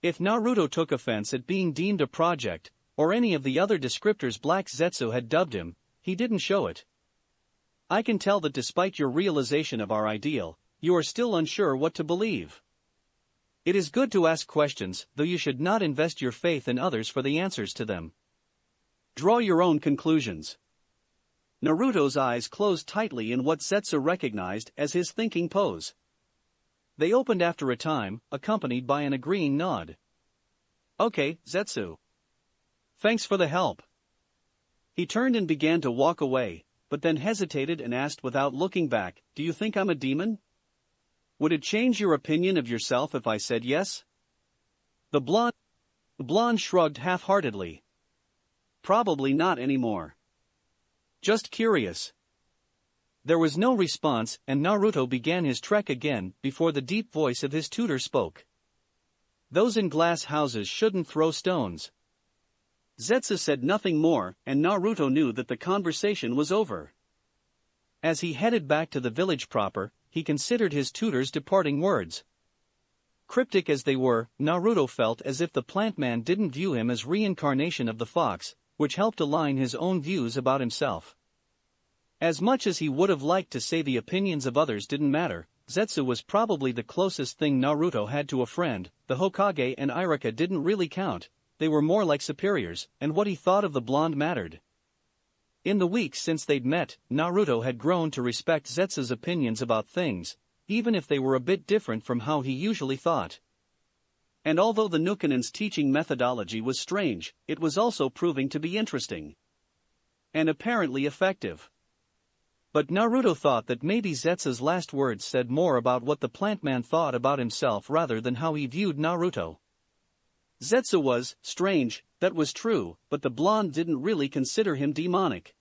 If Naruto took offense at being deemed a project, or any of the other descriptors Black Zetsu had dubbed him, he didn't show it. I can tell that despite your realization of our ideal, you are still unsure what to believe. It is good to ask questions, though you should not invest your faith in others for the answers to them. Draw your own conclusions. Naruto's eyes closed tightly in what Zetsu recognized as his thinking pose. They opened after a time, accompanied by an agreeing nod. Okay, Zetsu. Thanks for the help. He turned and began to walk away, but then hesitated and asked without looking back, do you think I'm a demon? Would it change your opinion of yourself if I said yes? The blonde shrugged half-heartedly. Probably not anymore. Just curious. There was no response, and Naruto began his trek again before the deep voice of his tutor spoke. Those in glass houses shouldn't throw stones. Zetsu said nothing more, and Naruto knew that the conversation was over. As he headed back to the village proper, he considered his tutor's departing words. Cryptic as they were, Naruto felt as if the plant man didn't view him as reincarnation of the fox, which helped align his own views about himself. As much as he would have liked to say the opinions of others didn't matter, Zetsu was probably the closest thing Naruto had to a friend. The Hokage and Iruka didn't really count, they were more like superiors, and what he thought of the blonde mattered. In the weeks since they'd met, Naruto had grown to respect Zetsu's opinions about things, even if they were a bit different from how he usually thought. And although the Nukenin's teaching methodology was strange, it was also proving to be interesting. And apparently effective. But Naruto thought that maybe Zetsu's last words said more about what the plant man thought about himself rather than how he viewed Naruto. Zetsu was strange, that was true, but the blonde didn't really consider him demonic.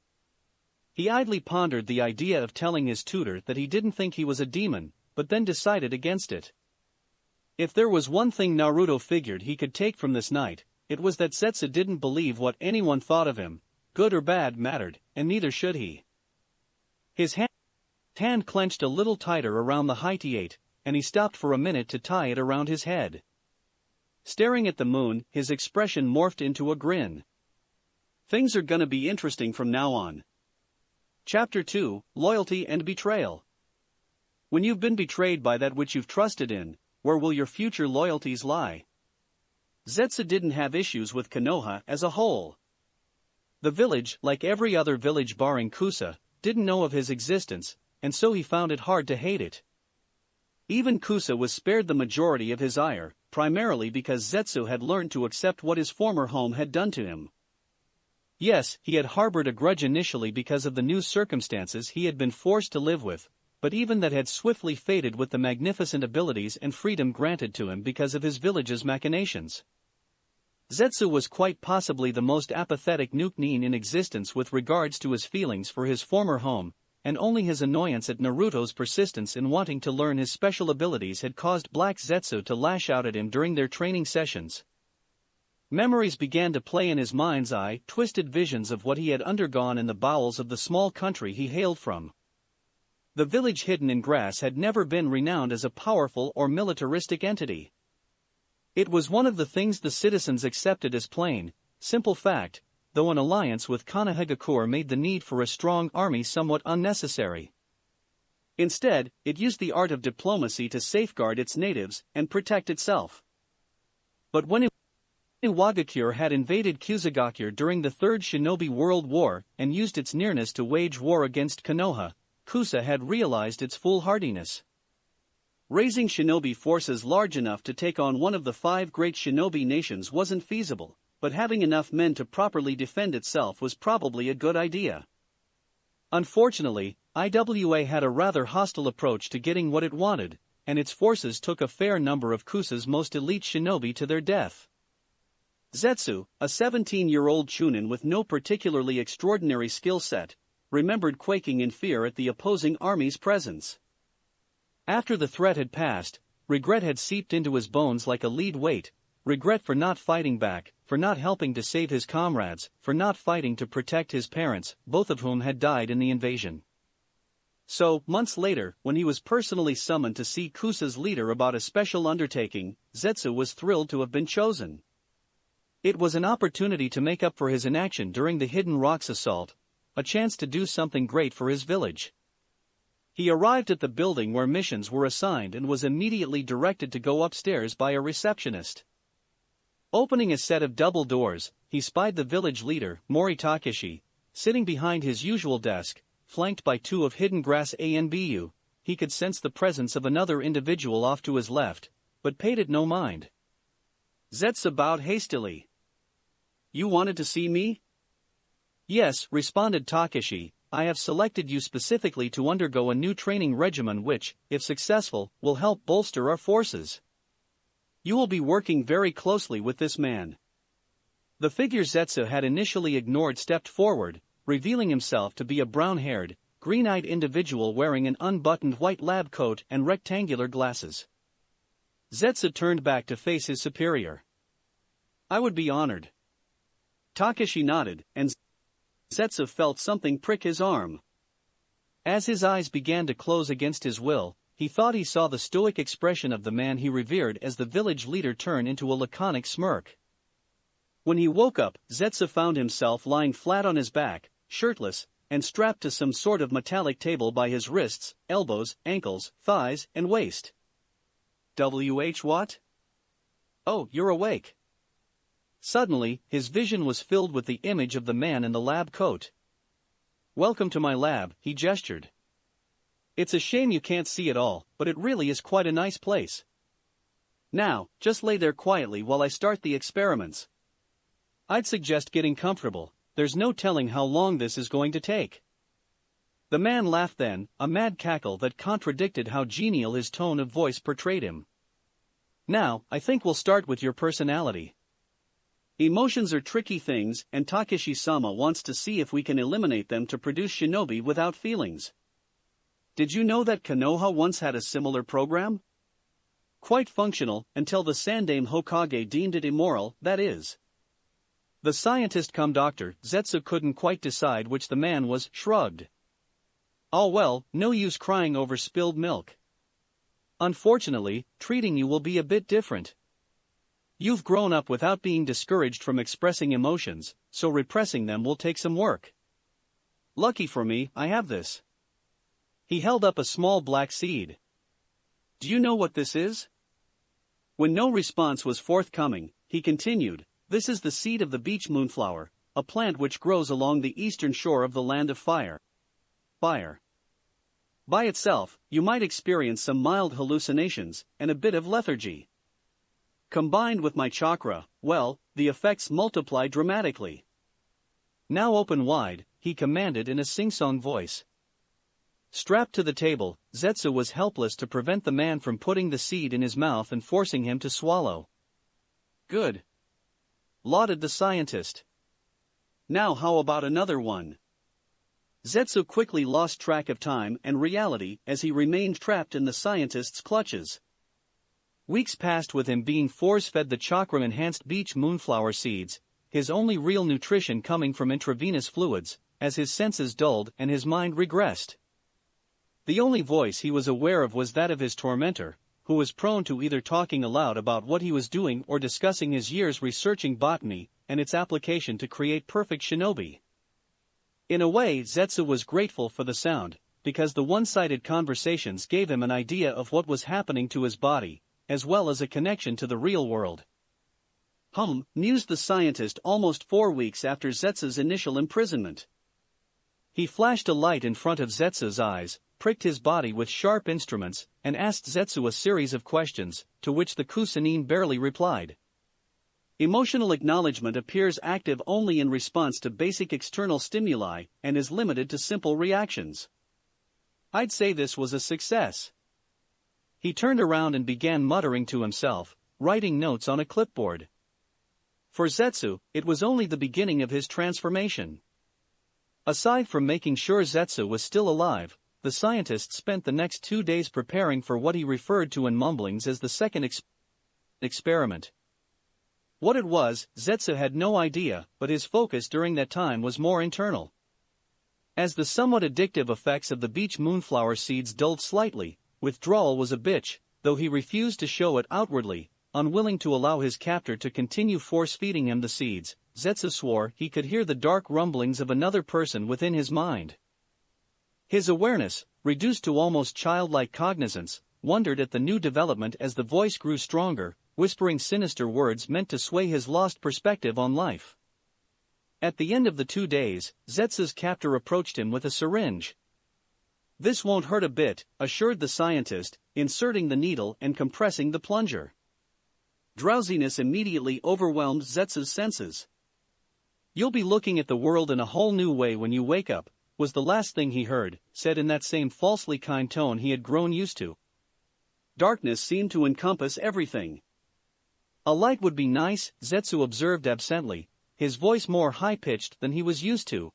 He idly pondered the idea of telling his tutor that he didn't think he was a demon, but then decided against it. If there was one thing Naruto figured he could take from this night, it was that Zetsu didn't believe what anyone thought of him, good or bad mattered, and neither should he. His hand clenched a little tighter around the Hitiate, and he stopped for a minute to tie it around his head. Staring at the moon, his expression morphed into a grin. Things are gonna be interesting from now on. Chapter 2, Loyalty and Betrayal. When you've been betrayed by that which you've trusted in, where will your future loyalties lie? Zetsu didn't have issues with Konoha as a whole. The village, like every other village barring Kusa, didn't know of his existence, and so he found it hard to hate it. Even Kusa was spared the majority of his ire, primarily because Zetsu had learned to accept what his former home had done to him. Yes, he had harbored a grudge initially because of the new circumstances he had been forced to live with, but even that had swiftly faded with the magnificent abilities and freedom granted to him because of his village's machinations. Zetsu was quite possibly the most apathetic Nuke-nin in existence with regards to his feelings for his former home, and only his annoyance at Naruto's persistence in wanting to learn his special abilities had caused Black Zetsu to lash out at him during their training sessions. Memories began to play in his mind's eye, twisted visions of what he had undergone in the bowels of the small country he hailed from. The village hidden in grass had never been renowned as a powerful or militaristic entity. It was one of the things the citizens accepted as plain, simple fact, though an alliance with Konohagakure made the need for a strong army somewhat unnecessary. Instead, it used the art of diplomacy to safeguard its natives and protect itself. But when Iwagakure had invaded Kusagakure during the Third Shinobi World War and used its nearness to wage war against Konoha, Kusa had realized its foolhardiness. Raising shinobi forces large enough to take on one of the 5 great shinobi nations wasn't feasible, but having enough men to properly defend itself was probably a good idea. Unfortunately, IWA had a rather hostile approach to getting what it wanted, and its forces took a fair number of Kusa's most elite shinobi to their death. Zetsu, a 17-year-old chunin with no particularly extraordinary skill set, remembered quaking in fear at the opposing army's presence. After the threat had passed, regret had seeped into his bones like a lead weight, regret for not fighting back, for not helping to save his comrades, for not fighting to protect his parents, both of whom had died in the invasion. So, months later, when he was personally summoned to see Kusa's leader about a special undertaking, Zetsu was thrilled to have been chosen. It was an opportunity to make up for his inaction during the Hidden Rocks assault, a chance to do something great for his village. He arrived at the building where missions were assigned and was immediately directed to go upstairs by a receptionist. Opening a set of double doors, he spied the village leader, Mori Takeshi, sitting behind his usual desk, flanked by 2 of Hidden Grass ANBU. He could sense the presence of another individual off to his left, but paid it no mind. Zetsu bowed hastily. "You wanted to see me?" "Yes," responded Takeshi, "I have selected you specifically to undergo a new training regimen which, if successful, will help bolster our forces. You will be working very closely with this man." The figure Zetsu had initially ignored stepped forward, revealing himself to be a brown-haired, green-eyed individual wearing an unbuttoned white lab coat and rectangular glasses. Zetsu turned back to face his superior. "I would be honored." Takeshi nodded, and Zetsu felt something prick his arm. As his eyes began to close against his will, he thought he saw the stoic expression of the man he revered as the village leader turn into a laconic smirk. When he woke up, Zetsu found himself lying flat on his back, shirtless, and strapped to some sort of metallic table by his wrists, elbows, ankles, thighs, and waist. What? "Oh, you're awake." Suddenly, his vision was filled with the image of the man in the lab coat. "Welcome to my lab," he gestured. "It's a shame you can't see it all, but it really is quite a nice place. Now, just lay there quietly while I start the experiments. I'd suggest getting comfortable, there's no telling how long this is going to take." The man laughed then, a mad cackle that contradicted how genial his tone of voice portrayed him. "Now, I think we'll start with your personality. Emotions are tricky things, and Takeshi-sama wants to see if we can eliminate them to produce shinobi without feelings. Did you know that Konoha once had a similar program? Quite functional, until the Sandaime Hokage deemed it immoral, that is." The scientist-cum-doctor, Zetsu couldn't quite decide which the man was, shrugged. "Oh well, no use crying over spilled milk. Unfortunately, treating you will be a bit different. You've grown up without being discouraged from expressing emotions, so repressing them will take some work. Lucky for me, I have this." He held up a small black seed. "Do you know what this is?" When no response was forthcoming, he continued, "This is the seed of the beech moonflower, a plant which grows along the eastern shore of the Land of Fire. By itself, you might experience some mild hallucinations, and a bit of lethargy. Combined with my chakra, well, the effects multiply dramatically. Now open wide," he commanded in a sing-song voice. Strapped to the table, Zetsu was helpless to prevent the man from putting the seed in his mouth and forcing him to swallow. "Good," lauded the scientist. "Now how about another one?" Zetsu quickly lost track of time and reality as he remained trapped in the scientist's clutches. Weeks passed with him being force-fed the chakra-enhanced beech moonflower seeds, his only real nutrition coming from intravenous fluids, as his senses dulled and his mind regressed. The only voice he was aware of was that of his tormentor, who was prone to either talking aloud about what he was doing or discussing his years researching botany and its application to create perfect shinobi. In a way, Zetsu was grateful for the sound, because the one-sided conversations gave him an idea of what was happening to his body, as well as a connection to the real world. Mused the scientist almost 4 weeks after Zetsu's initial imprisonment. He flashed a light in front of Zetsu's eyes, pricked his body with sharp instruments, and asked Zetsu a series of questions, to which the Kusanine barely replied. Emotional acknowledgement appears active only in response to basic external stimuli and is limited to simple reactions. I'd say this was a success. He turned around and began muttering to himself, writing notes on a clipboard. For Zetsu, it was only the beginning of his transformation. Aside from making sure Zetsu was still alive, the scientist spent the next 2 days preparing for what he referred to in mumblings as the second experiment. What it was, Zetsu had no idea, but his focus during that time was more internal. As the somewhat addictive effects of the beach moonflower seeds dulled slightly, withdrawal was a bitch, though he refused to show it outwardly, unwilling to allow his captor to continue force-feeding him the seeds. Zetsu swore he could hear the dark rumblings of another person within his mind. His awareness, reduced to almost childlike cognizance, wondered at the new development as the voice grew stronger, whispering sinister words meant to sway his lost perspective on life. At the end of the 2 days, Zetsu's captor approached him with a syringe. "This won't hurt a bit," assured the scientist, inserting the needle and compressing the plunger. Drowsiness immediately overwhelmed Zetsu's senses. "You'll be looking at the world in a whole new way when you wake up," was the last thing he heard, said in that same falsely kind tone he had grown used to. Darkness seemed to encompass everything. "A light would be nice," Zetsu observed absently, his voice more high-pitched than he was used to.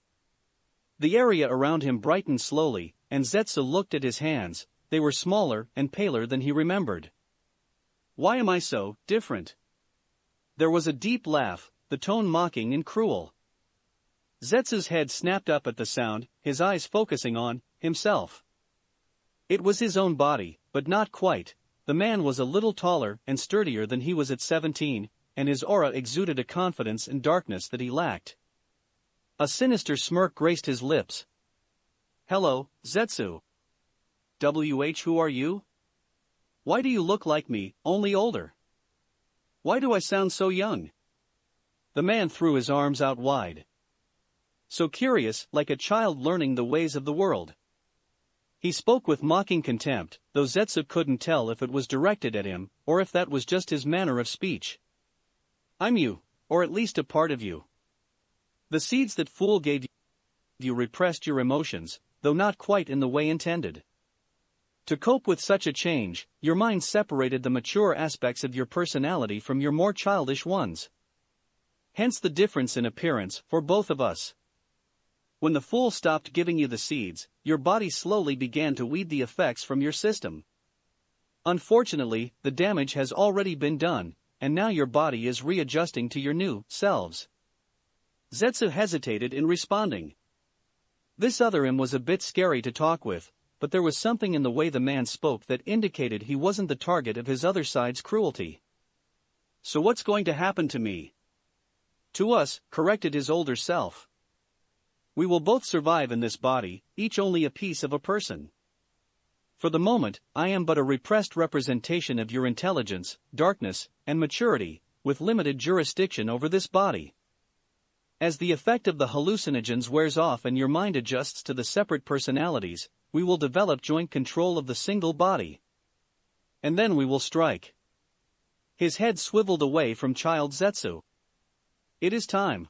The area around him brightened slowly, and Zetsu looked at his hands. They were smaller and paler than he remembered. "Why am I so different?" There was a deep laugh, the tone mocking and cruel. Zetsu's head snapped up at the sound, his eyes focusing on himself. It was his own body, but not quite. The man was a little taller and sturdier than he was at 17, and his aura exuded a confidence and darkness that he lacked. A sinister smirk graced his lips. "Hello, Zetsu. Who are you? Why do you look like me, only older? Why do I sound so young?" The man threw his arms out wide. So curious, like a child learning the ways of the world. He spoke with mocking contempt, though Zetsu couldn't tell if it was directed at him, or if that was just his manner of speech. "I'm you, or at least a part of you. The seeds that fool gave you repressed your emotions, though not quite in the way intended. To cope with such a change, your mind separated the mature aspects of your personality from your more childish ones. Hence the difference in appearance for both of us. When the fool stopped giving you the seeds, your body slowly began to weed the effects from your system. Unfortunately, the damage has already been done, and now your body is readjusting to your new selves." Zetsu hesitated in responding. This other him was a bit scary to talk with, but there was something in the way the man spoke that indicated he wasn't the target of his other side's cruelty. "So what's going to happen to me?" "To us," corrected his older self. "We will both survive in this body, each only a piece of a person. For the moment, I am but a repressed representation of your intelligence, darkness, and maturity, with limited jurisdiction over this body. As the effect of the hallucinogens wears off and your mind adjusts to the separate personalities, we will develop joint control of the single body. And then we will strike." His head swiveled away from child Zetsu. "It is time.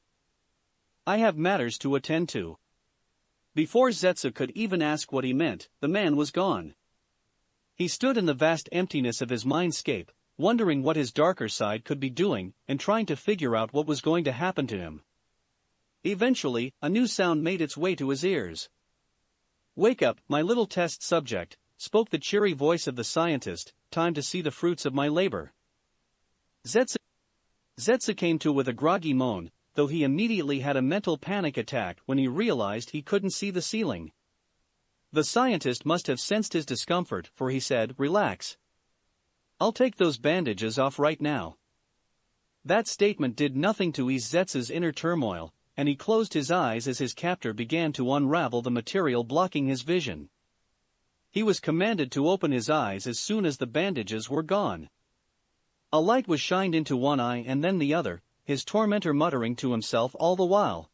I have matters to attend to." Before Zetsu could even ask what he meant, the man was gone. He stood in the vast emptiness of his mindscape, wondering what his darker side could be doing, and trying to figure out what was going to happen to him. Eventually, a new sound made its way to his ears. "Wake up, my little test subject," spoke the cheery voice of the scientist, "time to see the fruits of my labor." Zetsu came to with a groggy moan, though he immediately had a mental panic attack when he realized he couldn't see the ceiling. The scientist must have sensed his discomfort, for he said, "Relax. I'll take those bandages off right now." That statement did nothing to ease Zetsu's inner turmoil, and he closed his eyes as his captor began to unravel the material blocking his vision. He was commanded to open his eyes as soon as the bandages were gone. A light was shined into one eye and then the other, his tormentor muttering to himself all the while.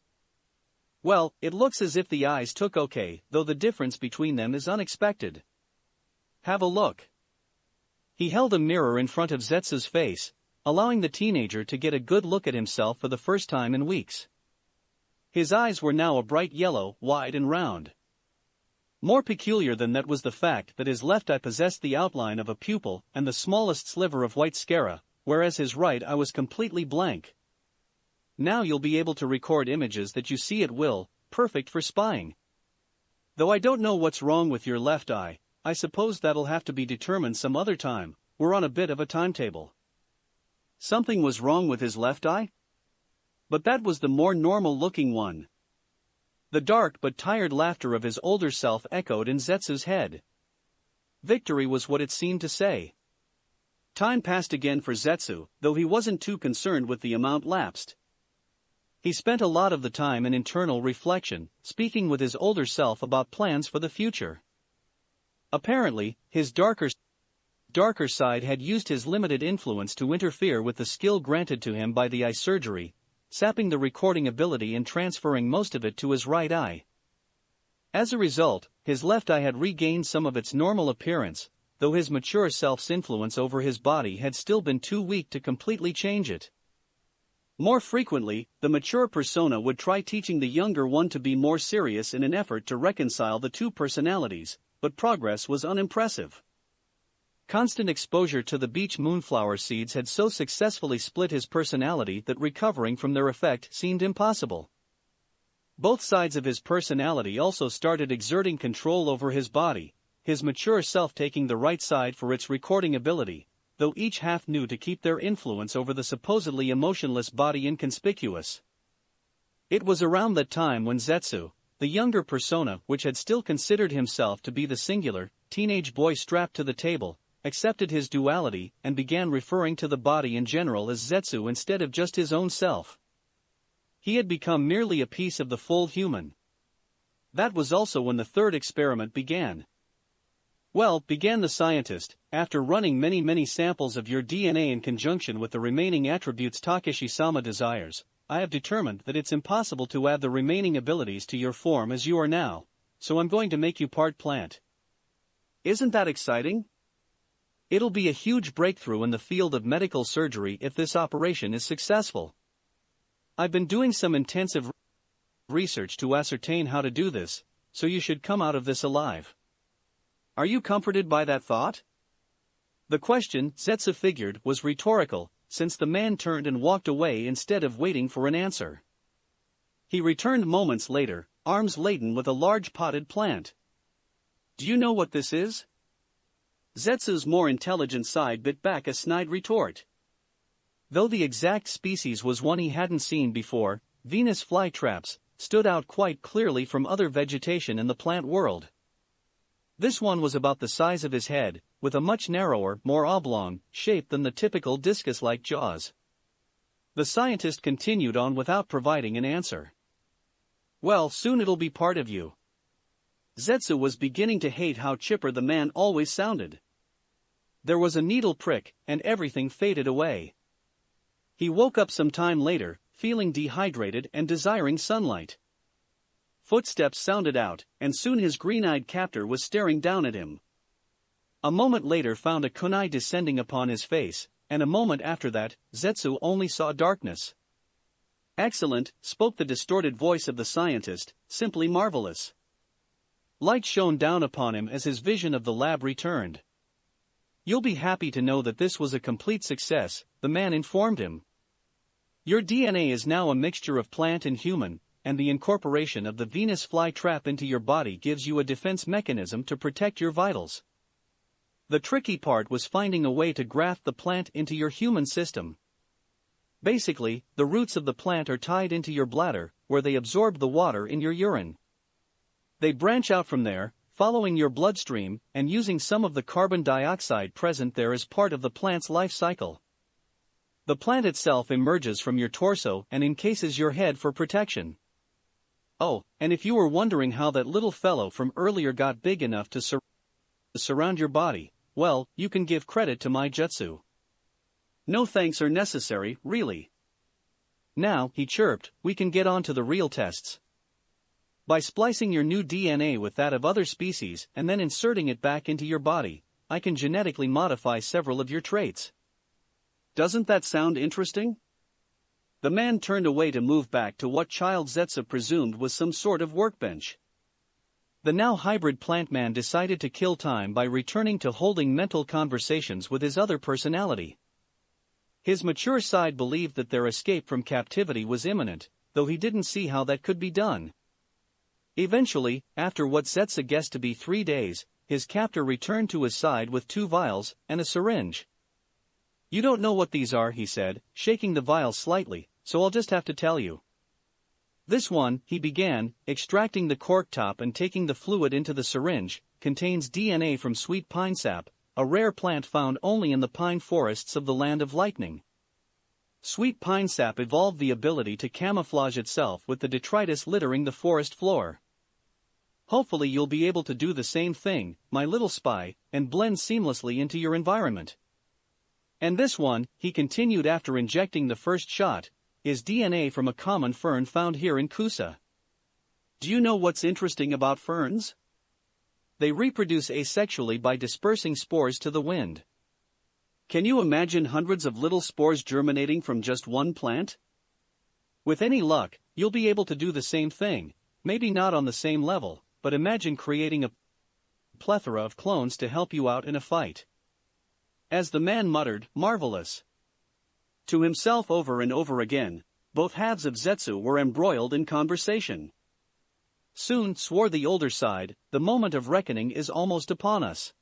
"Well, it looks as if the eyes took okay, though the difference between them is unexpected. Have a look." He held a mirror in front of Zetsu's face, allowing the teenager to get a good look at himself for the first time in weeks. His eyes were now a bright yellow, wide and round. More peculiar than that was the fact that his left eye possessed the outline of a pupil and the smallest sliver of white sclera, whereas his right eye was completely blank. "Now you'll be able to record images that you see at will, perfect for spying. Though I don't know what's wrong with your left eye, I suppose that'll have to be determined some other time. We're on a bit of a timetable." Something was wrong with his left eye? But that was the more normal-looking one. The dark but tired laughter of his older self echoed in Zetsu's head. Victory was what it seemed to say. Time passed again for Zetsu, though he wasn't too concerned with the amount lapsed. He spent a lot of the time in internal reflection, speaking with his older self about plans for the future. Apparently, his darker side had used his limited influence to interfere with the skill granted to him by the eye surgery, sapping the recording ability and transferring most of it to his right eye. As a result, his left eye had regained some of its normal appearance, though his mature self's influence over his body had still been too weak to completely change it. More frequently, the mature persona would try teaching the younger one to be more serious in an effort to reconcile the two personalities, but progress was unimpressive. Constant exposure to the beach moonflower seeds had so successfully split his personality that recovering from their effect seemed impossible. Both sides of his personality also started exerting control over his body, his mature self taking the right side for its recording ability, though each half knew to keep their influence over the supposedly emotionless body inconspicuous. It was around that time when Zetsu, the younger persona which had still considered himself to be the singular, teenage boy strapped to the table, accepted his duality and began referring to the body in general as Zetsu instead of just his own self. He had become merely a piece of the full human. That was also when the third experiment began. "Well," began the scientist, "after running many samples of your DNA in conjunction with the remaining attributes Takeshi-sama desires, I have determined that it's impossible to add the remaining abilities to your form as you are now, so I'm going to make you part plant." Isn't that exciting? It'll be a huge breakthrough in the field of medical surgery if this operation is successful. I've been doing some intensive research to ascertain how to do this, so you should come out of this alive. Are you comforted by that thought? The question, Zetsu figured, was rhetorical, since the man turned and walked away instead of waiting for an answer. He returned moments later, arms laden with a large potted plant. "Do you know what this is?" Zetsu's more intelligent side bit back a snide retort. Though the exact species was one he hadn't seen before, Venus flytraps stood out quite clearly from other vegetation in the plant world. This one was about the size of his head, with a much narrower, more oblong shape than the typical discus-like jaws. The scientist continued on without providing an answer. "Well, soon it'll be part of you." Zetsu was beginning to hate how chipper the man always sounded. There was a needle prick, and everything faded away. He woke up some time later, feeling dehydrated and desiring sunlight. Footsteps sounded out, and soon his green-eyed captor was staring down at him. A moment later found a kunai descending upon his face, and a moment after that, Zetsu only saw darkness. "Excellent," spoke the distorted voice of the scientist, "simply marvelous." Light shone down upon him as his vision of the lab returned. "You'll be happy to know that this was a complete success," the man informed him. "Your DNA is now a mixture of plant and human, and the incorporation of the Venus flytrap into your body gives you a defense mechanism to protect your vitals. The tricky part was finding a way to graft the plant into your human system. Basically, the roots of the plant are tied into your bladder, where they absorb the water in your urine. They branch out from there, following your bloodstream and using some of the carbon dioxide present there as part of the plant's life cycle. The plant itself emerges from your torso and encases your head for protection. Oh, and if you were wondering how that little fellow from earlier got big enough to surround your body, well, you can give credit to my jutsu. No thanks are necessary, really. Now, he chirped, we can get on to the real tests. By splicing your new DNA with that of other species and then inserting it back into your body, I can genetically modify several of your traits. Doesn't that sound interesting? The man turned away to move back to what Child Zetsu presumed was some sort of workbench. The now hybrid plant man decided to kill time by returning to holding mental conversations with his other personality. His mature side believed that their escape from captivity was imminent, though he didn't see how that could be done. Eventually, after what Zetsu guessed to be 3 days, his captor returned to his side with 2 vials and a syringe. You don't know what these are, he said, shaking the vial slightly, so I'll just have to tell you. This one, he began, extracting the cork top and taking the fluid into the syringe, contains DNA from sweet pine sap, a rare plant found only in the pine forests of the Land of Lightning. Sweet pine sap evolved the ability to camouflage itself with the detritus littering the forest floor. Hopefully you'll be able to do the same thing, my little spy, and blend seamlessly into your environment. And this one, he continued after injecting the first shot, is DNA from a common fern found here in Kusa. Do you know what's interesting about ferns? They reproduce asexually by dispersing spores to the wind. Can you imagine hundreds of little spores germinating from just one plant? With any luck, you'll be able to do the same thing, maybe not on the same level, but imagine creating a plethora of clones to help you out in a fight. As the man muttered, marvelous. To himself over and over again, both halves of Zetsu were embroiled in conversation. Soon, swore the older side, the moment of reckoning is almost upon us.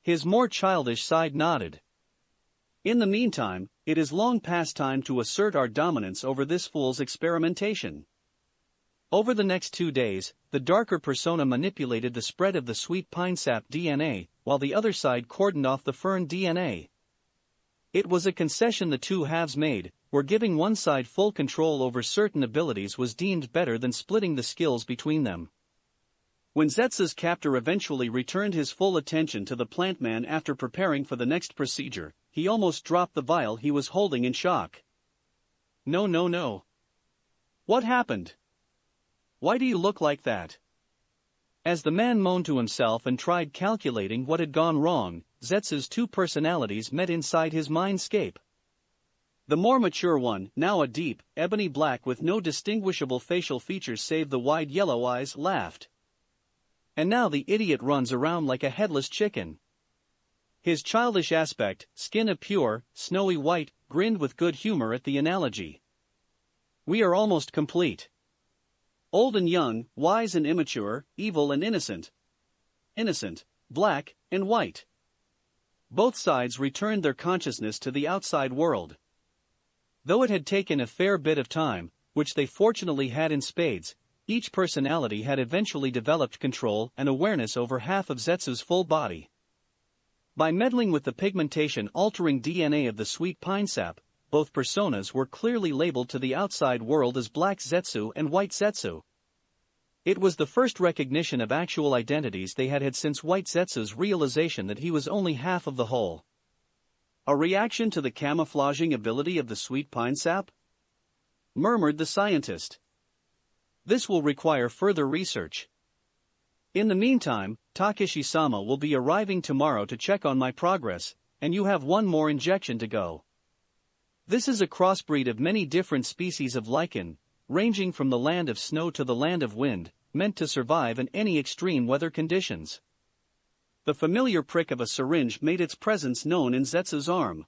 His more childish side nodded. In the meantime, it is long past time to assert our dominance over this fool's experimentation. Over the next 2 days, the darker persona manipulated the spread of the sweet pine sap DNA, while the other side cordoned off the fern DNA. It was a concession the two halves made, where giving one side full control over certain abilities was deemed better than splitting the skills between them. When Zetsu's captor eventually returned his full attention to the plant man after preparing for the next procedure, he almost dropped the vial he was holding in shock. No. What happened? Why do you look like that? As the man moaned to himself and tried calculating what had gone wrong, Zetsu's 2 personalities met inside his mindscape. The more mature one, now a deep, ebony black with no distinguishable facial features save the wide yellow eyes, laughed. And now the idiot runs around like a headless chicken. His childish aspect, skin a pure, snowy white, grinned with good humor at the analogy. We are almost complete. Old and young, wise and immature, evil and innocent. Innocent, black, and white. Both sides returned their consciousness to the outside world. Though it had taken a fair bit of time, which they fortunately had in spades, each personality had eventually developed control and awareness over half of Zetsu's full body. By meddling with the pigmentation-altering DNA of the sweet pine sap, both personas were clearly labeled to the outside world as Black Zetsu and White Zetsu. It was the first recognition of actual identities they had had since White Zetsu's realization that he was only half of the whole. A reaction to the camouflaging ability of the sweet pine sap? Murmured the scientist. This will require further research. In the meantime, Takeshi-sama will be arriving tomorrow to check on my progress, and you have one more injection to go. This is a crossbreed of many different species of lichen, ranging from the land of snow to the land of wind, meant to survive in any extreme weather conditions. The familiar prick of a syringe made its presence known in Zetsu's arm.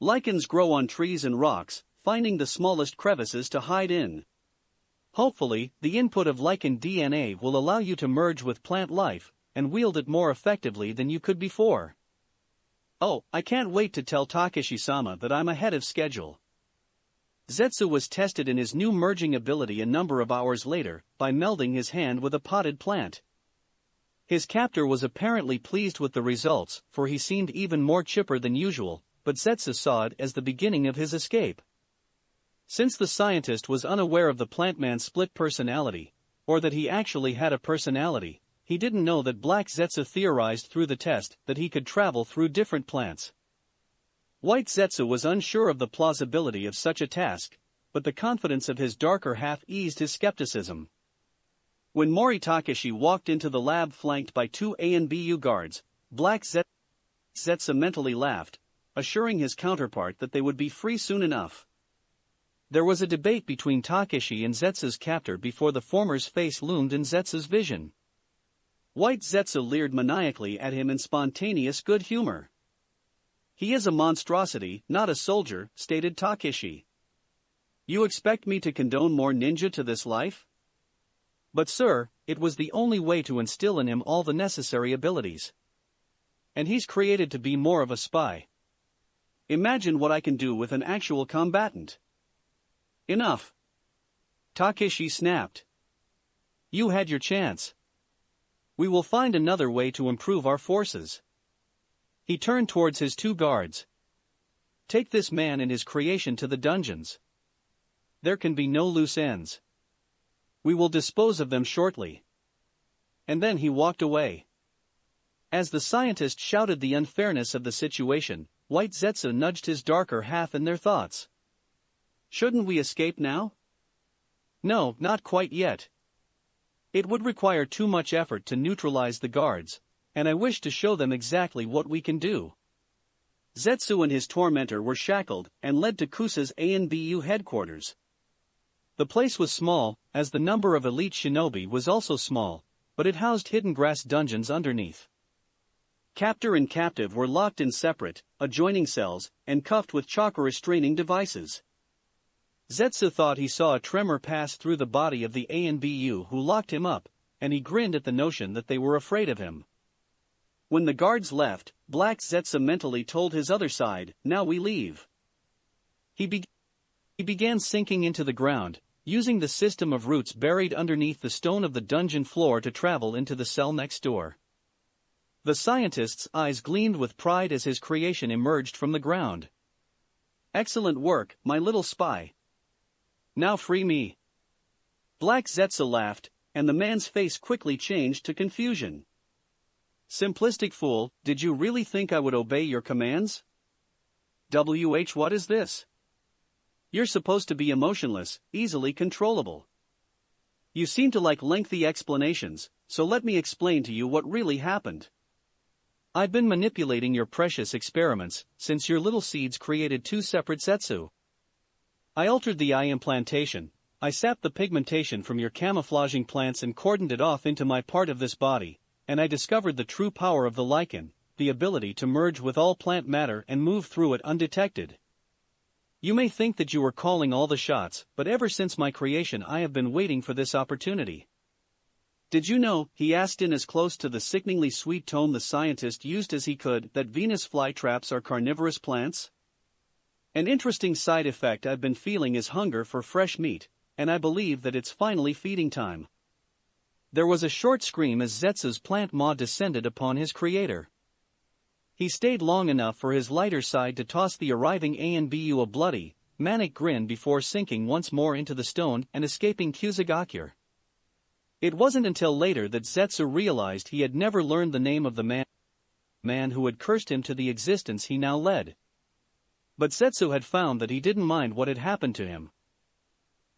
Lichens grow on trees and rocks, finding the smallest crevices to hide in. Hopefully, the input of lichen DNA will allow you to merge with plant life, and wield it more effectively than you could before. Oh, I can't wait to tell Takeshi-sama that I'm ahead of schedule. Zetsu was tested in his new merging ability a number of hours later, by melding his hand with a potted plant. His captor was apparently pleased with the results, for he seemed even more chipper than usual, but Zetsu saw it as the beginning of his escape. Since the scientist was unaware of the plant man's split personality, or that he actually had a personality, he didn't know that Black Zetsu theorized through the test that he could travel through different plants. White Zetsu was unsure of the plausibility of such a task, but the confidence of his darker half eased his skepticism. When Mori Takeshi walked into the lab flanked by two ANBU guards, Black Zetsu mentally laughed, assuring his counterpart that they would be free soon enough. There was a debate between Takeshi and Zetsu's captor before the former's face loomed in Zetsu's vision. White Zetsu leered maniacally at him in spontaneous good humor. "He is a monstrosity, not a soldier," stated Takeshi. "You expect me to condone more ninja to this life?" "But sir, it was the only way to instill in him all the necessary abilities. And he's created to be more of a spy. Imagine what I can do with an actual combatant." "Enough," Takeshi snapped. "You had your chance. We will find another way to improve our forces." He turned towards his two guards. "Take this man and his creation to the dungeons. There can be no loose ends. We will dispose of them shortly." And then he walked away. As the scientist shouted the unfairness of the situation, White Zetsu nudged his darker half in their thoughts. "Shouldn't we escape now?" "No, not quite yet. It would require too much effort to neutralize the guards, and I wish to show them exactly what we can do." Zetsu and his tormentor were shackled and led to Kusa's ANBU headquarters. The place was small, as the number of elite shinobi was also small, but it housed hidden grass dungeons underneath. Captor and captive were locked in separate, adjoining cells, and cuffed with chakra-restraining devices. Zetsu thought he saw a tremor pass through the body of the ANBU who locked him up, and he grinned at the notion that they were afraid of him. When the guards left, Black Zetsu mentally told his other side, "Now we leave." He began sinking into the ground, using the system of roots buried underneath the stone of the dungeon floor to travel into the cell next door. The scientist's eyes gleamed with pride as his creation emerged from the ground. "Excellent work, my little spy. Now free me." Black Zetsu laughed, and the man's face quickly changed to confusion. "Simplistic fool, did you really think I would obey your commands? What is this? You're supposed to be emotionless, easily controllable. You seem to like lengthy explanations, so let me explain to you what really happened. I've been manipulating your precious experiments since your little seeds created two separate Zetsu. I altered the eye implantation, I sapped the pigmentation from your camouflaging plants and cordoned it off into my part of this body, and I discovered the true power of the lichen, the ability to merge with all plant matter and move through it undetected. You may think that you were calling all the shots, but ever since my creation I have been waiting for this opportunity." "Did you know," he asked in as close to the sickeningly sweet tone the scientist used as he could, "that Venus flytraps are carnivorous plants? An interesting side effect I've been feeling is hunger for fresh meat, and I believe that it's finally feeding time." There was a short scream as Zetsu's plant maw descended upon his creator. He stayed long enough for his lighter side to toss the arriving ANBU a bloody, manic grin before sinking once more into the stone and escaping Kusagakure. It wasn't until later that Zetsu realized he had never learned the name of the man who had cursed him to the existence he now led. But Zetsu had found that he didn't mind what had happened to him.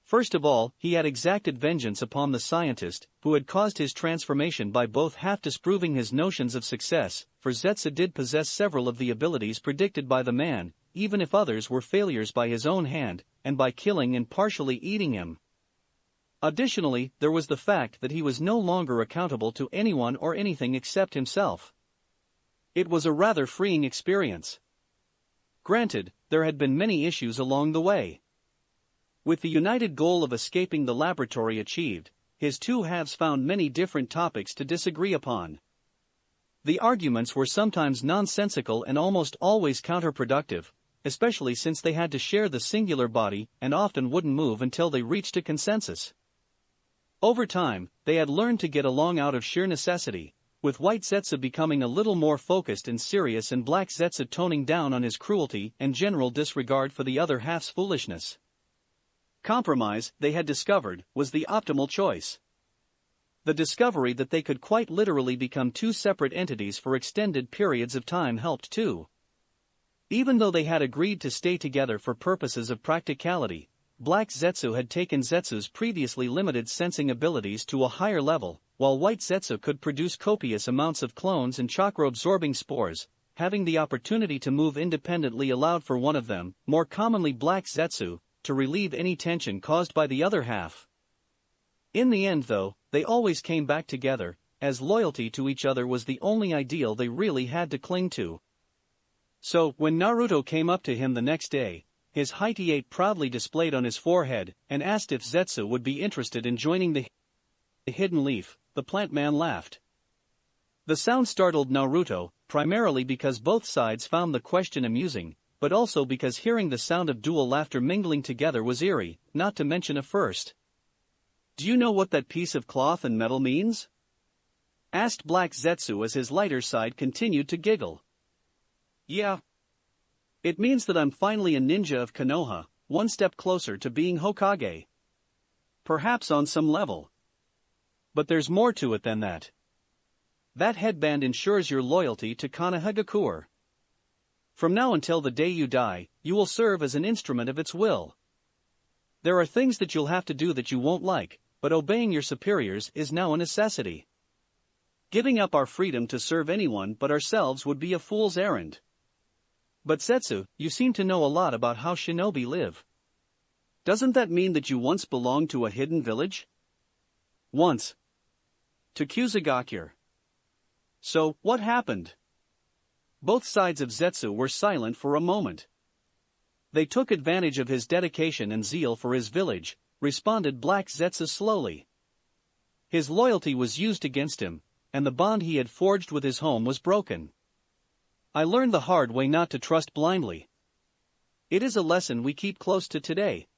First of all, he had exacted vengeance upon the scientist, who had caused his transformation by both half disproving his notions of success, for Zetsu did possess several of the abilities predicted by the man, even if others were failures by his own hand, and by killing and partially eating him. Additionally, there was the fact that he was no longer accountable to anyone or anything except himself. It was a rather freeing experience. Granted, there had been many issues along the way. With the united goal of escaping the laboratory achieved, his two halves found many different topics to disagree upon. The arguments were sometimes nonsensical and almost always counterproductive, especially since they had to share the singular body and often wouldn't move until they reached a consensus. Over time, they had learned to get along out of sheer necessity, with White Zetsu becoming a little more focused and serious and Black Zetsu toning down on his cruelty and general disregard for the other half's foolishness. Compromise, they had discovered, was the optimal choice. The discovery that they could quite literally become two separate entities for extended periods of time helped too. Even though they had agreed to stay together for purposes of practicality, Black Zetsu had taken Zetsu's previously limited sensing abilities to a higher level, while White Zetsu could produce copious amounts of clones and chakra-absorbing spores. Having the opportunity to move independently allowed for one of them, more commonly Black Zetsu, to relieve any tension caused by the other half. In the end though, they always came back together, as loyalty to each other was the only ideal they really had to cling to. So, when Naruto came up to him the next day, his height proudly displayed on his forehead, and asked if Zetsu would be interested in joining the Hidden Leaf, the plant man laughed. The sound startled Naruto, primarily because both sides found the question amusing, but also because hearing the sound of dual laughter mingling together was eerie, not to mention a first. "Do you know what that piece of cloth and metal means?" asked Black Zetsu as his lighter side continued to giggle. "Yeah. It means that I'm finally a ninja of Konoha, one step closer to being Hokage. Perhaps on some level. But there's more to it than that. That headband ensures your loyalty to Konohagakure. From now until the day you die, you will serve as an instrument of its will. There are things that you'll have to do that you won't like, but obeying your superiors is now a necessity. Giving up our freedom to serve anyone but ourselves would be a fool's errand. But Zetsu, you seem to know a lot about how shinobi live. Doesn't that mean that you once belonged to a hidden village?" "Once. To Kusagakure." "So, what happened?" Both sides of Zetsu were silent for a moment. "They took advantage of his dedication and zeal for his village," responded Black Zetsu slowly. "His loyalty was used against him, and the bond he had forged with his home was broken. I learned the hard way not to trust blindly. It is a lesson we keep close to today."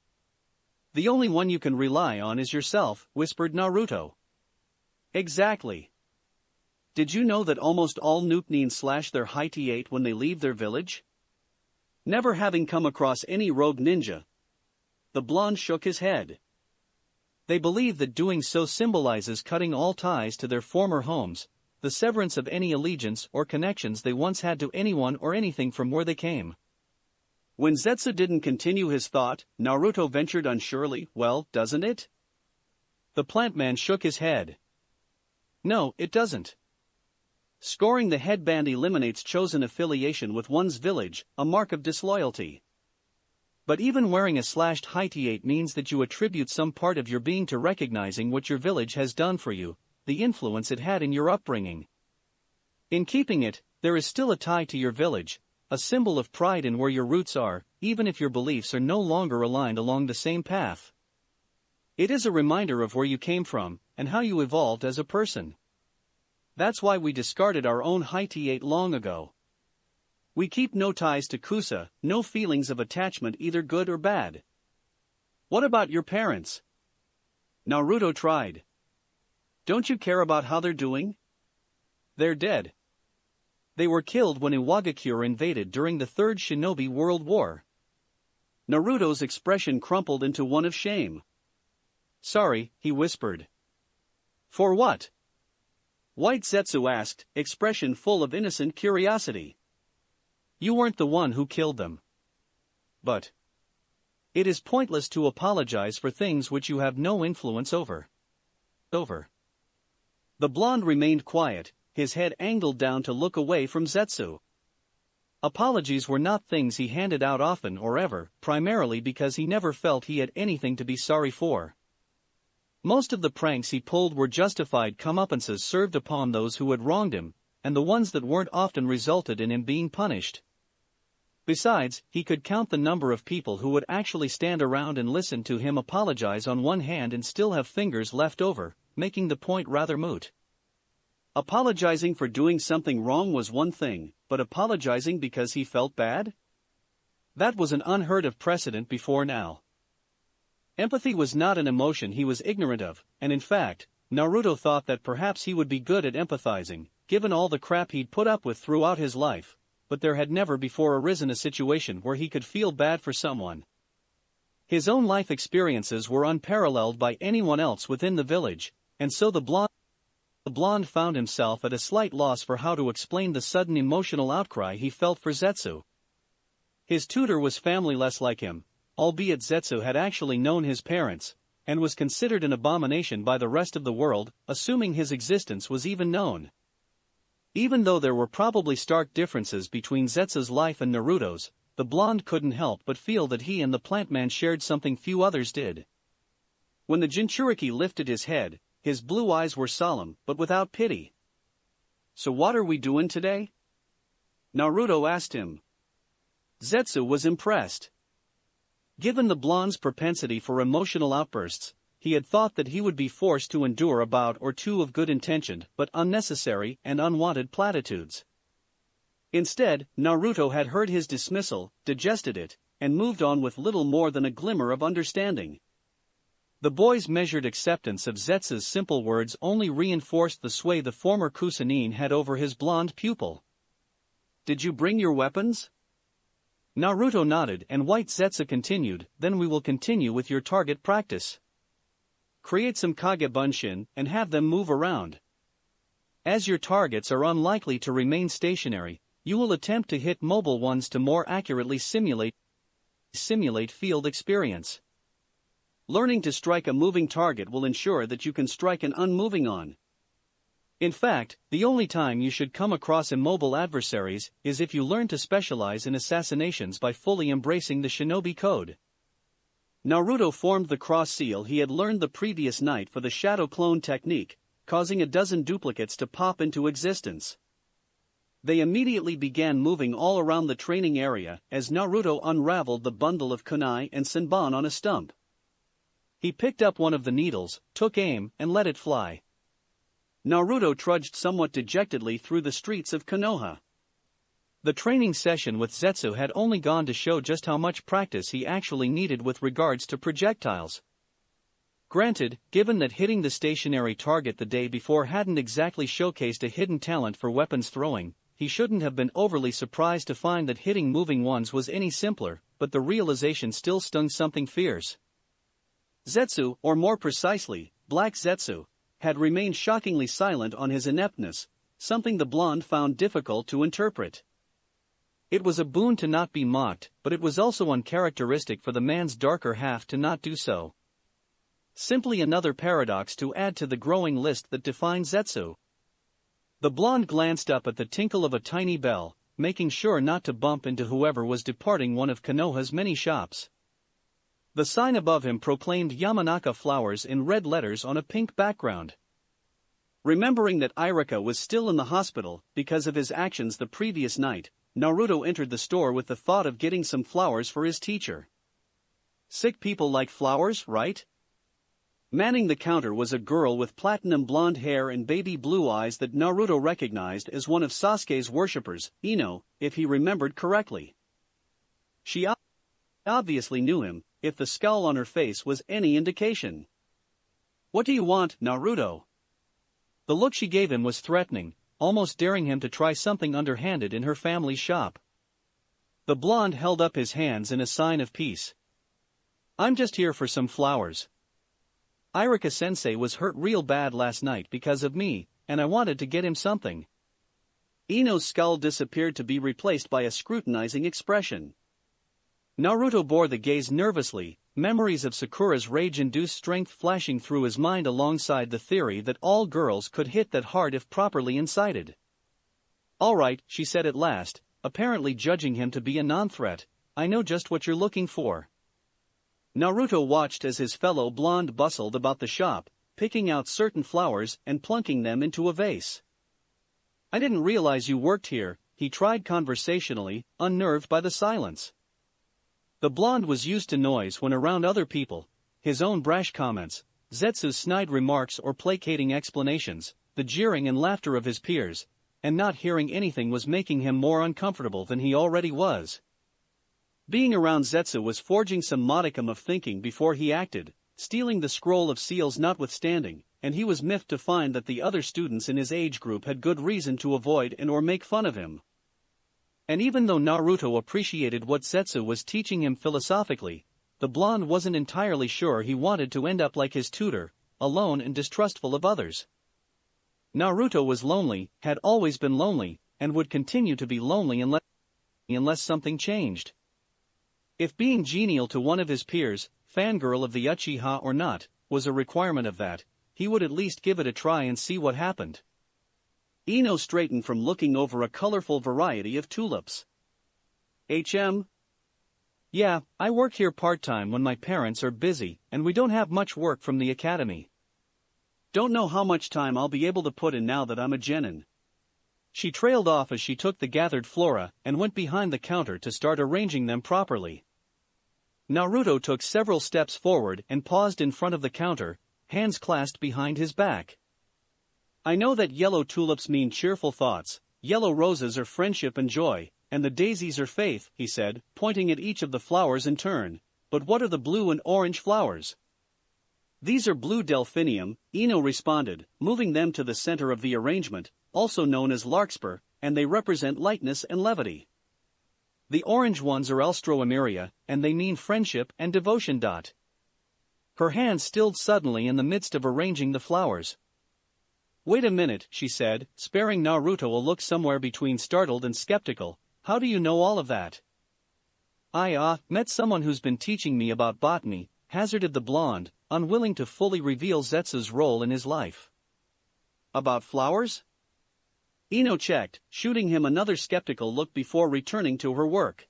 "The only one you can rely on is yourself," whispered Naruto. "Exactly. Did you know that almost all Noopneen slash their height when they leave their village?" Never having come across any rogue ninja, the blonde shook his head. "They believe that doing so symbolizes cutting all ties to their former homes, the severance of any allegiance or connections they once had to anyone or anything from where they came." When Zetsu didn't continue his thought, Naruto ventured unsurely, "Well, doesn't it?" The plant man shook his head. "No, it doesn't. Scoring the headband eliminates chosen affiliation with one's village, a mark of disloyalty. But even wearing a slashed height means that you attribute some part of your being to recognizing what your village has done for you, the influence it had in your upbringing. In keeping it, there is still a tie to your village, a symbol of pride in where your roots are, even if your beliefs are no longer aligned along the same path. It is a reminder of where you came from, and how you evolved as a person. That's why we discarded our own height long ago. We keep no ties to Kusa, no feelings of attachment either good or bad." "What about your parents?" Naruto tried. "Don't you care about how they're doing?" "They're dead. They were killed when Iwagakure invaded during the Third Shinobi World War." Naruto's expression crumpled into one of shame. "Sorry," he whispered. "For what?" White Zetsu asked, expression full of innocent curiosity. "You weren't the one who killed them." "But it is pointless to apologize for things which you have no influence over." The blonde remained quiet, his head angled down to look away from Zetsu. Apologies were not things he handed out often or ever, primarily because he never felt he had anything to be sorry for. Most of the pranks he pulled were justified comeuppances served upon those who had wronged him, and the ones that weren't often resulted in him being punished. Besides, he could count the number of people who would actually stand around and listen to him apologize on one hand and still have fingers left over, making the point rather moot. Apologizing for doing something wrong was one thing, but apologizing because he felt bad? That was an unheard of precedent before now. Empathy was not an emotion he was ignorant of, and in fact, Naruto thought that perhaps he would be good at empathizing, given all the crap he'd put up with throughout his life, but there had never before arisen a situation where he could feel bad for someone. His own life experiences were unparalleled by anyone else within the village, and so the blonde found himself at a slight loss for how to explain the sudden emotional outcry he felt for Zetsu. His tutor was family-less like him, albeit Zetsu had actually known his parents, and was considered an abomination by the rest of the world, assuming his existence was even known. Even though there were probably stark differences between Zetsu's life and Naruto's, the blonde couldn't help but feel that he and the plant man shared something few others did. When the Jinchuriki lifted his head, his blue eyes were solemn but without pity. "So what are we doing today?" Naruto asked him. Zetsu was impressed. Given the blonde's propensity for emotional outbursts, he had thought that he would be forced to endure a bout or two of good-intentioned but unnecessary and unwanted platitudes. Instead, Naruto had heard his dismissal, digested it, and moved on with little more than a glimmer of understanding. The boy's measured acceptance of Zetsu's simple words only reinforced the sway the former Kusanine had over his blonde pupil. "Did you bring your weapons?" Naruto nodded and White Zetsu continued, "Then we will continue with your target practice. Create some Kage Bunshin and have them move around. As your targets are unlikely to remain stationary, you will attempt to hit mobile ones to more accurately simulate field experience. Learning to strike a moving target will ensure that you can strike an unmoving on. In fact, the only time you should come across immobile adversaries is if you learn to specialize in assassinations by fully embracing the shinobi code." Naruto formed the cross seal he had learned the previous night for the shadow clone technique, causing a dozen duplicates to pop into existence. They immediately began moving all around the training area as Naruto unraveled the bundle of kunai and senbon on a stump. He picked up one of the needles, took aim, and let it fly. Naruto trudged somewhat dejectedly through the streets of Konoha. The training session with Zetsu had only gone to show just how much practice he actually needed with regards to projectiles. Granted, given that hitting the stationary target the day before hadn't exactly showcased a hidden talent for weapons throwing, he shouldn't have been overly surprised to find that hitting moving ones was any simpler, but the realization still stung something fierce. Zetsu, or more precisely, Black Zetsu, had remained shockingly silent on his ineptness, something the blonde found difficult to interpret. It was a boon to not be mocked, but it was also uncharacteristic for the man's darker half to not do so. Simply another paradox to add to the growing list that defined Zetsu. The blonde glanced up at the tinkle of a tiny bell, making sure not to bump into whoever was departing one of Konoha's many shops. The sign above him proclaimed Yamanaka Flowers in red letters on a pink background. Remembering that Irika was still in the hospital because of his actions the previous night, Naruto entered the store with the thought of getting some flowers for his teacher. Sick people like flowers, right? Manning the counter was a girl with platinum blonde hair and baby blue eyes that Naruto recognized as one of Sasuke's worshippers, Ino, if he remembered correctly. She obviously knew him, if the scowl on her face was any indication. "What do you want, Naruto?" The look she gave him was threatening, almost daring him to try something underhanded in her family's shop. The blonde held up his hands in a sign of peace. "I'm just here for some flowers. Irika-sensei was hurt real bad last night because of me, and I wanted to get him something." Ino's scowl disappeared to be replaced by a scrutinizing expression. Naruto bore the gaze nervously, memories of Sakura's rage-induced strength flashing through his mind alongside the theory that all girls could hit that hard if properly incited. "All right," she said at last, apparently judging him to be a non-threat, "I know just what you're looking for." Naruto watched as his fellow blonde bustled about the shop, picking out certain flowers and plunking them into a vase. "I didn't realize you worked here," he tried conversationally, unnerved by the silence. The blonde was used to noise when around other people, his own brash comments, Zetsu's snide remarks or placating explanations, the jeering and laughter of his peers, and not hearing anything was making him more uncomfortable than he already was. Being around Zetsu was forging some modicum of thinking before he acted, stealing the scroll of seals notwithstanding, and he was miffed to find that the other students in his age group had good reason to avoid and or make fun of him. And even though Naruto appreciated what Zetsu was teaching him philosophically, the blonde wasn't entirely sure he wanted to end up like his tutor, alone and distrustful of others. Naruto was lonely, had always been lonely, and would continue to be lonely unless something changed. If being genial to one of his peers, fangirl of the Uchiha or not, was a requirement of that, he would at least give it a try and see what happened. Ino straightened from looking over a colorful variety of tulips. Yeah, I work here part-time when my parents are busy, and we don't have much work from the academy. Don't know how much time I'll be able to put in now that I'm a genin. She trailed off as she took the gathered flora and went behind the counter to start arranging them properly. Naruto took several steps forward and paused in front of the counter, hands clasped behind his back. I know that yellow tulips mean cheerful thoughts, yellow roses are friendship and joy, and the daisies are faith, he said, pointing at each of the flowers in turn. But what are the blue and orange flowers? These are blue delphinium, Ino responded, moving them to the center of the arrangement, also known as larkspur, and they represent lightness and levity. The orange ones are Elstroemeria, and they mean friendship and devotion. Her hand stilled suddenly in the midst of arranging the flowers. Wait a minute, she said, sparing Naruto a look somewhere between startled and skeptical. How do you know all of that? I met someone who's been teaching me about botany, hazarded the blonde, unwilling to fully reveal Zetsu's role in his life. About flowers? Ino checked, shooting him another skeptical look before returning to her work.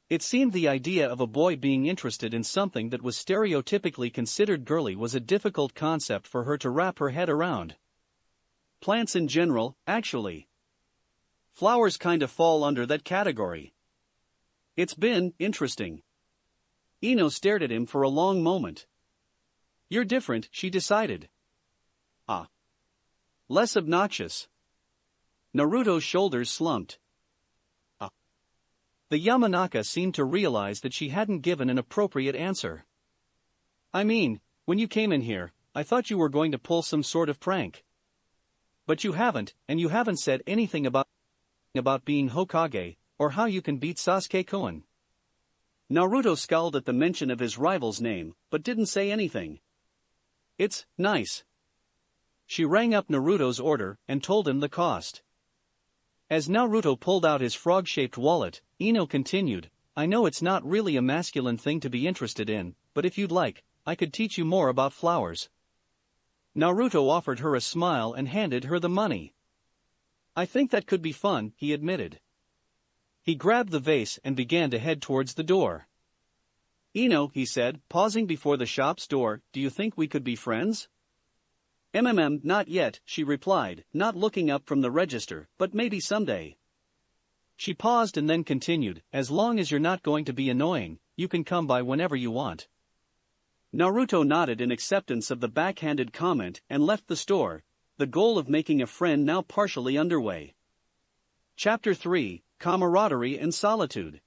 It seemed the idea of a boy being interested in something that was stereotypically considered girly was a difficult concept for her to wrap her head around. Plants in general, actually. Flowers kind of fall under that category. It's been interesting. Ino stared at him for a long moment. You're different, she decided. Less obnoxious. Naruto's shoulders slumped. The Yamanaka seemed to realize that she hadn't given an appropriate answer. I mean, when you came in here, I thought you were going to pull some sort of prank. But you haven't, and you haven't said anything about being Hokage, or how you can beat Sasuke-kun. Naruto scowled at the mention of his rival's name, but didn't say anything. It's nice. She rang up Naruto's order and told him the cost. As Naruto pulled out his frog-shaped wallet, Ino continued, I know it's not really a masculine thing to be interested in, but if you'd like, I could teach you more about flowers. Naruto offered her a smile and handed her the money. I think that could be fun, he admitted. He grabbed the vase and began to head towards the door. Ino, he said, pausing before the shop's door, do you think we could be friends? Not yet, she replied, not looking up from the register, but maybe someday. She paused and then continued, as long as you're not going to be annoying, you can come by whenever you want. Naruto nodded in acceptance of the backhanded comment and left the store, the goal of making a friend now partially underway. Chapter 3, Camaraderie and Solitude.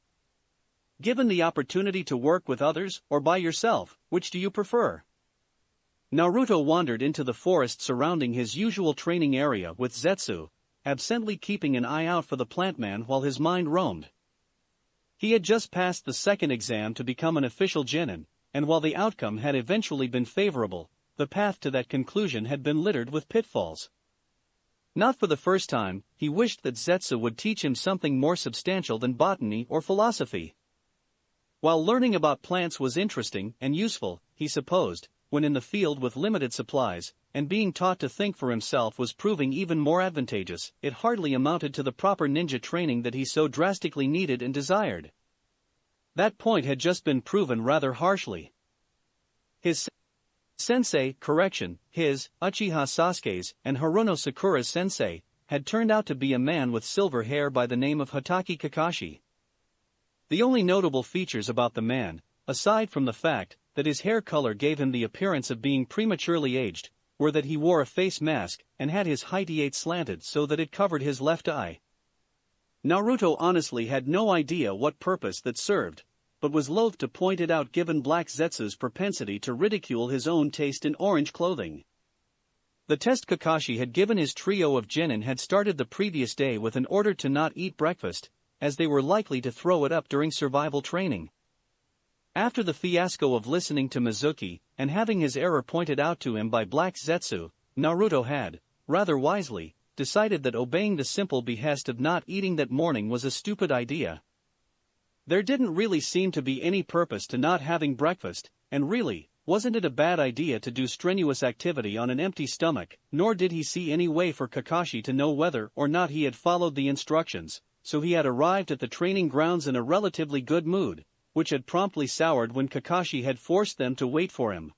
Given the opportunity to work with others or by yourself, which do you prefer? Naruto wandered into the forest surrounding his usual training area with Zetsu, absently keeping an eye out for the plant man while his mind roamed. He had just passed the second exam to become an official genin, and while the outcome had eventually been favorable, the path to that conclusion had been littered with pitfalls. Not for the first time, he wished that Zetsu would teach him something more substantial than botany or philosophy. While learning about plants was interesting and useful, he supposed, when in the field with limited supplies, and being taught to think for himself was proving even more advantageous, it hardly amounted to the proper ninja training that he so drastically needed and desired. That point had just been proven rather harshly. His sensei, his, Uchiha Sasuke's, and Haruno Sakura's sensei, had turned out to be a man with silver hair by the name of Hatake Kakashi. The only notable features about the man, aside from the fact that his hair color gave him the appearance of being prematurely aged, were that he wore a face mask and had his height slanted so that it covered his left eye. Naruto honestly had no idea what purpose that served, but was loath to point it out given Black Zetsu's propensity to ridicule his own taste in orange clothing. The test Kakashi had given his trio of genin had started the previous day with an order to not eat breakfast, as they were likely to throw it up during survival training. After the fiasco of listening to Mizuki, and having his error pointed out to him by Black Zetsu, Naruto had, rather wisely, decided that obeying the simple behest of not eating that morning was a stupid idea. There didn't really seem to be any purpose to not having breakfast, and really, wasn't it a bad idea to do strenuous activity on an empty stomach, nor did he see any way for Kakashi to know whether or not he had followed the instructions, so he had arrived at the training grounds in a relatively good mood, which had promptly soured when Kakashi had forced them to wait for him.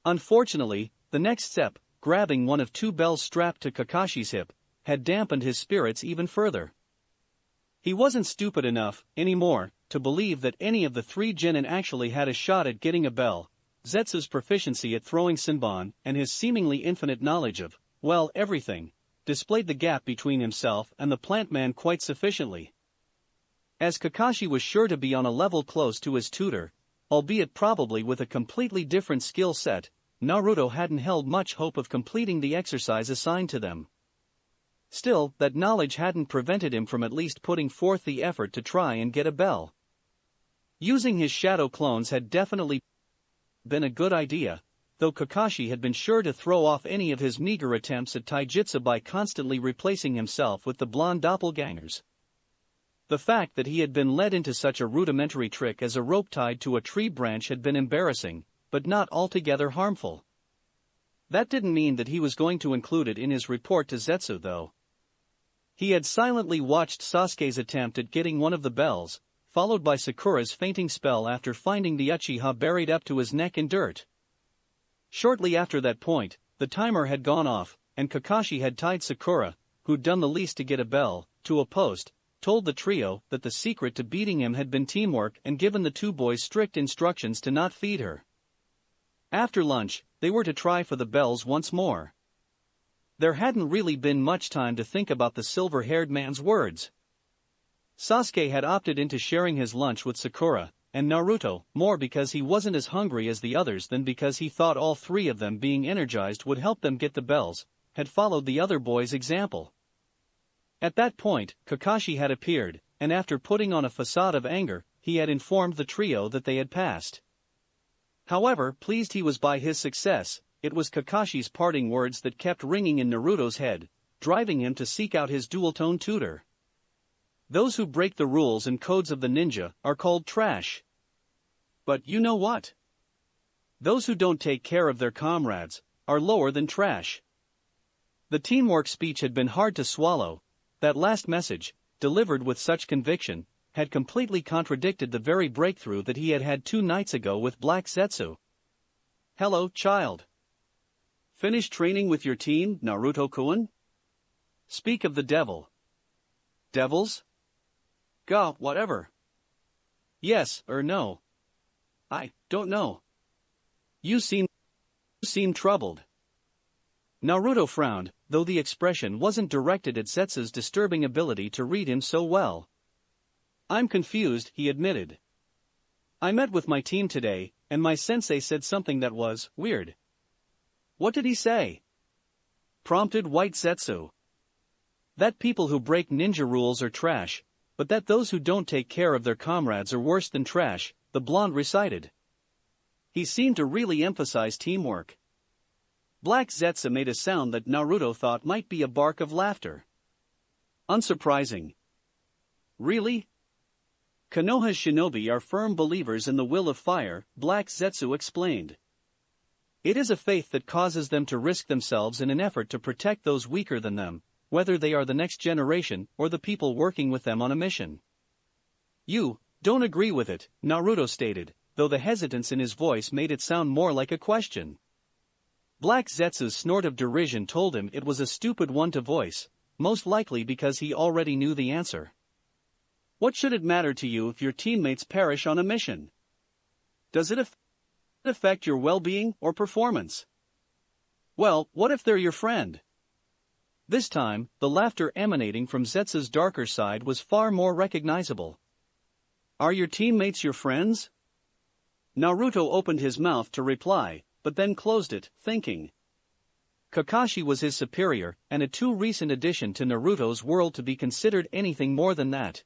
Unfortunately, the next step, grabbing one of two bells strapped to Kakashi's hip, had dampened his spirits even further. He wasn't stupid enough, anymore, to believe that any of the three genin actually had a shot at getting a bell. Zetsu's proficiency at throwing Senbon and his seemingly infinite knowledge of, well, everything, displayed the gap between himself and the plant man quite sufficiently. As Kakashi was sure to be on a level close to his tutor, albeit probably with a completely different skill set, Naruto hadn't held much hope of completing the exercise assigned to them. Still, that knowledge hadn't prevented him from at least putting forth the effort to try and get a bell. Using his shadow clones had definitely been a good idea, though Kakashi had been sure to throw off any of his meager attempts at taijutsu by constantly replacing himself with the blonde doppelgangers. The fact that he had been led into such a rudimentary trick as a rope tied to a tree branch had been embarrassing, but not altogether harmful. That didn't mean that he was going to include it in his report to Zetsu though. He had silently watched Sasuke's attempt at getting one of the bells, followed by Sakura's fainting spell after finding the Uchiha buried up to his neck in dirt. Shortly after that point, the timer had gone off, and Kakashi had tied Sakura, who'd done the least to get a bell, to a post, told the trio that the secret to beating him had been teamwork and given the two boys strict instructions to not feed her. After lunch, they were to try for the bells once more. There hadn't really been much time to think about the silver-haired man's words. Sasuke had opted into sharing his lunch with Sakura, and Naruto, more because he wasn't as hungry as the others than because he thought all three of them being energized would help them get the bells, had followed the other boys' example. At that point, Kakashi had appeared, and after putting on a facade of anger, he had informed the trio that they had passed. However pleased he was by his success, it was Kakashi's parting words that kept ringing in Naruto's head, driving him to seek out his dual-tone tutor. Those who break the rules and codes of the ninja are called trash. But you know what? Those who don't take care of their comrades are lower than trash. The teamwork speech had been hard to swallow. That last message, delivered with such conviction, had completely contradicted the very breakthrough that he had had 2 nights ago with Black Zetsu. Hello, child. Finished training with your team, Naruto-kun? Speak of the devil. Devils? Gah, whatever. Yes or no? I don't know. You seem troubled. Naruto frowned, though the expression wasn't directed at Zetsu's disturbing ability to read him so well. I'm confused, he admitted. I met with my team today, and my sensei said something that was weird. What did he say? Prompted White Zetsu. That people who break ninja rules are trash, but that those who don't take care of their comrades are worse than trash, the blonde recited. He seemed to really emphasize teamwork. Black Zetsu made a sound that Naruto thought might be a bark of laughter. Unsurprising. Really? Konoha's shinobi are firm believers in the will of fire, Black Zetsu explained. It is a faith that causes them to risk themselves in an effort to protect those weaker than them, whether they are the next generation or the people working with them on a mission. You don't agree with it, Naruto stated, though the hesitance in his voice made it sound more like a question. Black Zetsu's snort of derision told him it was a stupid one to voice, most likely because he already knew the answer. What should it matter to you if your teammates perish on a mission? Does it affect your well-being or performance? Well, what if they're your friend? This time, the laughter emanating from Zetsu's darker side was far more recognizable. Are your teammates your friends? Naruto opened his mouth to reply, but then closed it, thinking. Kakashi was his superior, and a too recent addition to Naruto's world to be considered anything more than that.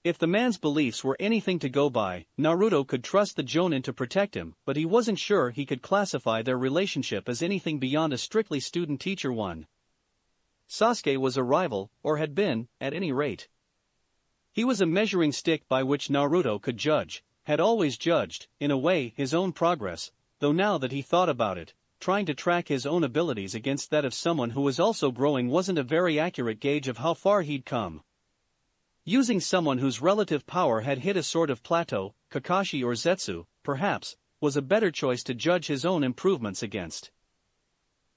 If the man's beliefs were anything to go by, Naruto could trust the Jonin to protect him, but he wasn't sure he could classify their relationship as anything beyond a strictly student-teacher one. Sasuke was a rival, or had been, at any rate. He was a measuring stick by which Naruto could judge, had always judged, in a way, his own progress, though now that he thought about it, trying to track his own abilities against that of someone who was also growing wasn't a very accurate gauge of how far he'd come. Using someone whose relative power had hit a sort of plateau, Kakashi or Zetsu, perhaps, was a better choice to judge his own improvements against.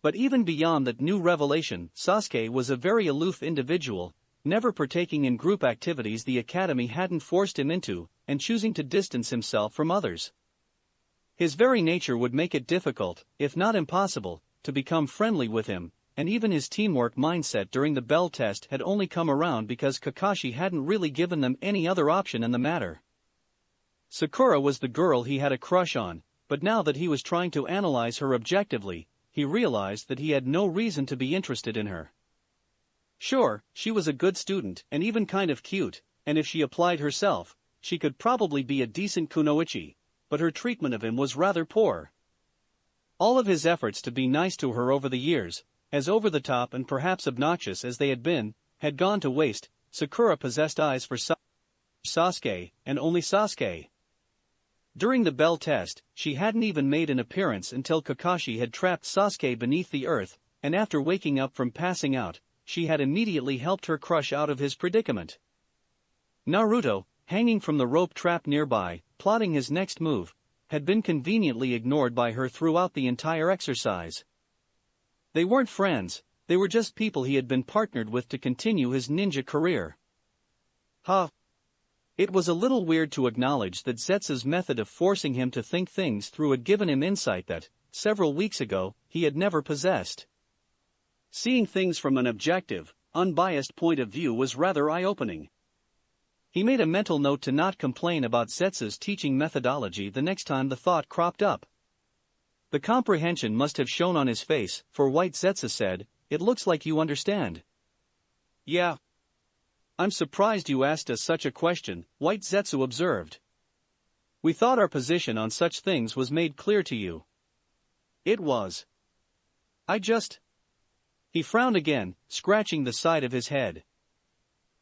But even beyond that new revelation, Sasuke was a very aloof individual, never partaking in group activities the academy hadn't forced him into, and choosing to distance himself from others. His very nature would make it difficult, if not impossible, to become friendly with him, and even his teamwork mindset during the Bell test had only come around because Kakashi hadn't really given them any other option in the matter. Sakura was the girl he had a crush on, but now that he was trying to analyze her objectively, he realized that he had no reason to be interested in her. Sure, she was a good student and even kind of cute, and if she applied herself, she could probably be a decent kunoichi, but her treatment of him was rather poor. All of his efforts to be nice to her over the years, as over-the-top and perhaps obnoxious as they had gone to waste. Sakura possessed eyes for Sasuke, and only Sasuke. During the Bell test, she hadn't even made an appearance until Kakashi had trapped Sasuke beneath the earth, and after waking up from passing out, she had immediately helped her crush out of his predicament. Naruto, hanging from the rope trap nearby, plotting his next move, had been conveniently ignored by her throughout the entire exercise. They weren't friends, they were just people he had been partnered with to continue his ninja career. It was a little weird to acknowledge that Zetsu's method of forcing him to think things through had given him insight that, several weeks ago, he had never possessed. Seeing things from an objective, unbiased point of view was rather eye-opening. He made a mental note to not complain about Zetsu's teaching methodology the next time the thought cropped up. The comprehension must have shown on his face, for White Zetsu said, "It looks like you understand." "Yeah. I'm surprised you asked us such a question," White Zetsu observed. "We thought our position on such things was made clear to you." "It was. He frowned again, scratching the side of his head.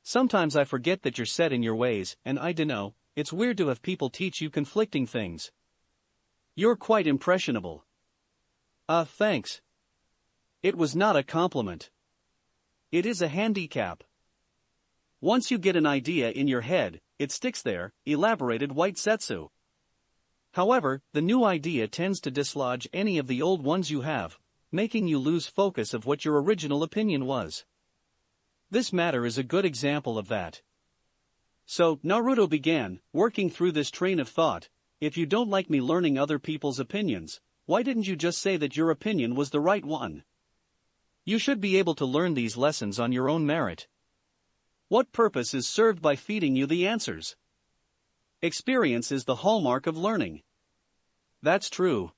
"Sometimes I forget that you're set in your ways, and I dunno, it's weird to have people teach you conflicting things. You're quite impressionable." Thanks." It was not a compliment. "It is a handicap. Once you get an idea in your head, it sticks there," elaborated White Zetsu. "However, the new idea tends to dislodge any of the old ones you have, making you lose focus of what your original opinion was. This matter is a good example of that." So, Naruto began, working through this train of thought, "If you don't like me learning other people's opinions, why didn't you just say that your opinion was the right one? You should be able to learn these lessons on your own merit. What purpose is served by feeding you the answers? Experience is the hallmark of learning." That's true.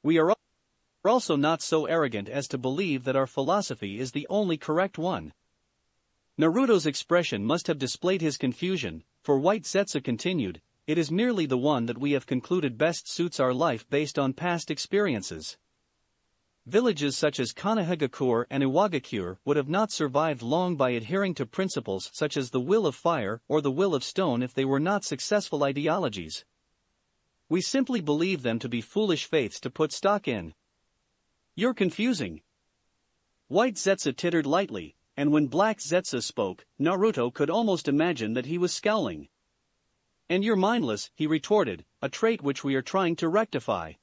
We are also not so arrogant as to believe that our philosophy is the only correct one. Naruto's expression must have displayed his confusion, for White Zetsu continued, "It is merely the one that we have concluded best suits our life based on past experiences. Villages such as Kanehagakure and Iwagakure would have not survived long by adhering to principles such as the will of fire or the will of stone if they were not successful ideologies. We simply believe them to be foolish faiths to put stock in." "You're confusing." White Zetsu tittered lightly, and when Black Zetsu spoke, Naruto could almost imagine that he was scowling. "And you're mindless," he retorted, "a trait which we are trying to rectify."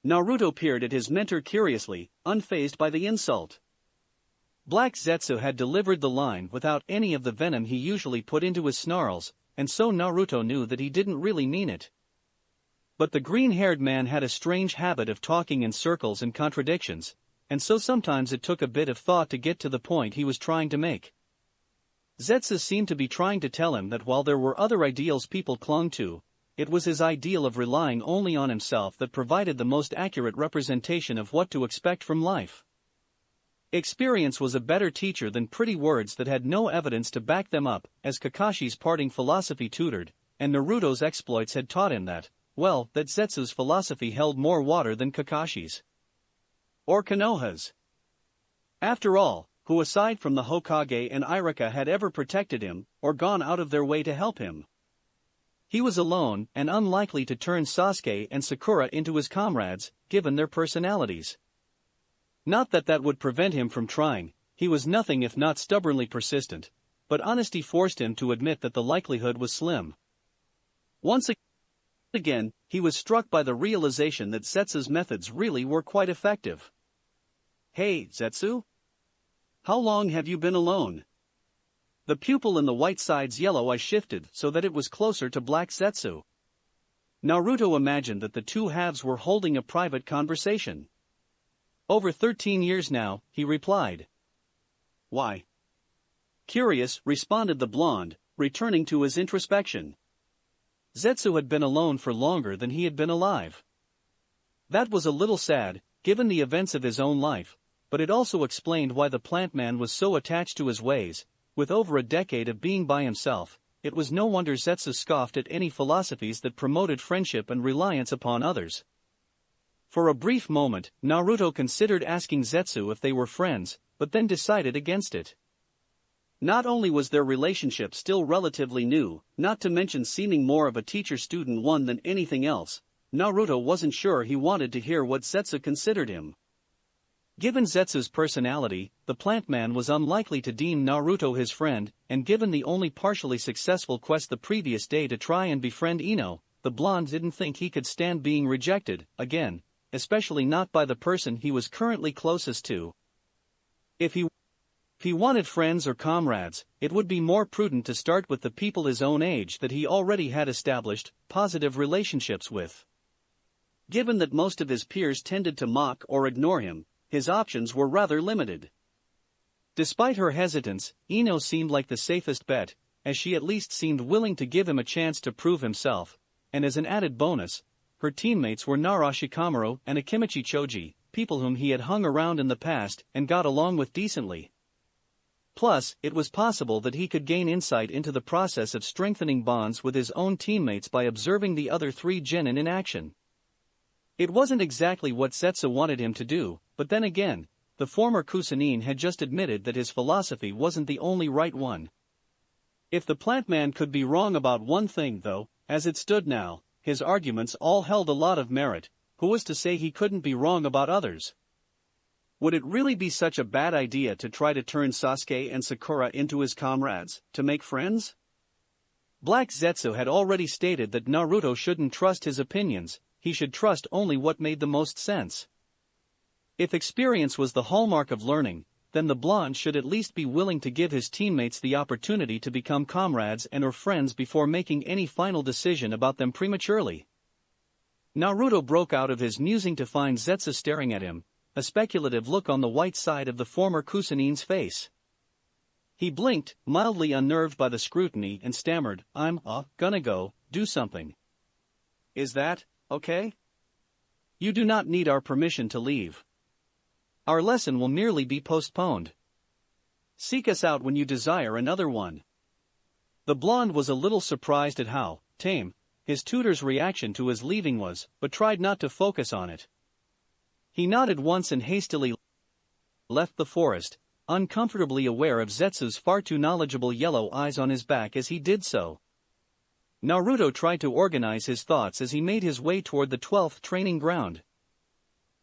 Naruto peered at his mentor curiously, unfazed by the insult. Black Zetsu had delivered the line without any of the venom he usually put into his snarls, and so Naruto knew that he didn't really mean it. But the green-haired man had a strange habit of talking in circles and contradictions, and so sometimes it took a bit of thought to get to the point he was trying to make. Zetsu seemed to be trying to tell him that while there were other ideals people clung to, it was his ideal of relying only on himself that provided the most accurate representation of what to expect from life. Experience was a better teacher than pretty words that had no evidence to back them up, as Kakashi's parting philosophy tutored, and Naruto's exploits had taught him that, well, that Zetsu's philosophy held more water than Kakashi's. Or Konoha's. After all, who aside from the Hokage and Irika had ever protected him, or gone out of their way to help him? He was alone and unlikely to turn Sasuke and Sakura into his comrades, given their personalities. Not that that would prevent him from trying, he was nothing if not stubbornly persistent, but honesty forced him to admit that the likelihood was slim. Once again, he was struck by the realization that Zetsu's methods really were quite effective. "Hey, Zetsu? How long have you been alone?" The pupil in the white side's yellow eye shifted so that it was closer to black Zetsu. Naruto imagined that the two halves were holding a private conversation. "Over 13 years now," he replied. "Why?" Curious, responded the blonde, returning to his introspection. Zetsu had been alone for longer than he had been alive. That was a little sad, given the events of his own life, but it also explained why the plant man was so attached to his ways. With over a decade of being by himself, it was no wonder Zetsu scoffed at any philosophies that promoted friendship and reliance upon others. For a brief moment, Naruto considered asking Zetsu if they were friends, but then decided against it. Not only was their relationship still relatively new, not to mention seeming more of a teacher-student one than anything else, Naruto wasn't sure he wanted to hear what Zetsu considered him. Given Zetsu's personality, the plant man was unlikely to deem Naruto his friend, and given the only partially successful quest the previous day to try and befriend Ino, the blonde didn't think he could stand being rejected, again, especially not by the person he was currently closest to. If he wanted friends or comrades, it would be more prudent to start with the people his own age that he already had established positive relationships with. Given that most of his peers tended to mock or ignore him, his options were rather limited. Despite her hesitance, Ino seemed like the safest bet, as she at least seemed willing to give him a chance to prove himself, and as an added bonus, her teammates were Nara Shikamaru and Akimichi Choji, people whom he had hung around in the past and got along with decently. Plus, it was possible that he could gain insight into the process of strengthening bonds with his own teammates by observing the other three genin in action. It wasn't exactly what Zetsu wanted him to do, but then again, the former Kusanine had just admitted that his philosophy wasn't the only right one. If the plant man could be wrong about one thing though, as it stood now, his arguments all held a lot of merit. Who was to say he couldn't be wrong about others? Would it really be such a bad idea to try to turn Sasuke and Sakura into his comrades, to make friends? Black Zetsu had already stated that Naruto shouldn't trust his opinions, he should trust only what made the most sense. If experience was the hallmark of learning, then the blonde should at least be willing to give his teammates the opportunity to become comrades and or friends before making any final decision about them prematurely. Naruto broke out of his musing to find Zetsu staring at him, a speculative look on the white side of the former Kusanine's face. He blinked, mildly unnerved by the scrutiny, and stammered, "I'm gonna go do something." "Is that okay? You do not need our permission to leave. Our lesson will merely be postponed. Seek us out when you desire another one." The blonde was a little surprised at how tame his tutor's reaction to his leaving was, but tried not to focus on it. He nodded once and hastily left the forest, uncomfortably aware of Zetsu's far too knowledgeable yellow eyes on his back as he did so. Naruto tried to organize his thoughts as he made his way toward the 12th training ground.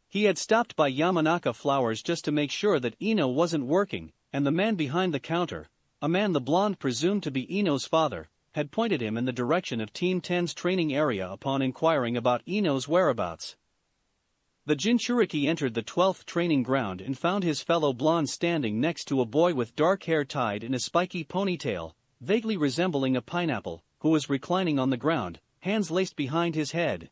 He had stopped by Yamanaka Flowers just to make sure that Ino wasn't working, and the man behind the counter, a man the blonde presumed to be Ino's father, had pointed him in the direction of Team 10's training area upon inquiring about Ino's whereabouts. The Jinchuriki entered the 12th training ground and found his fellow blonde standing next to a boy with dark hair tied in a spiky ponytail, vaguely resembling a pineapple, who was reclining on the ground, hands laced behind his head.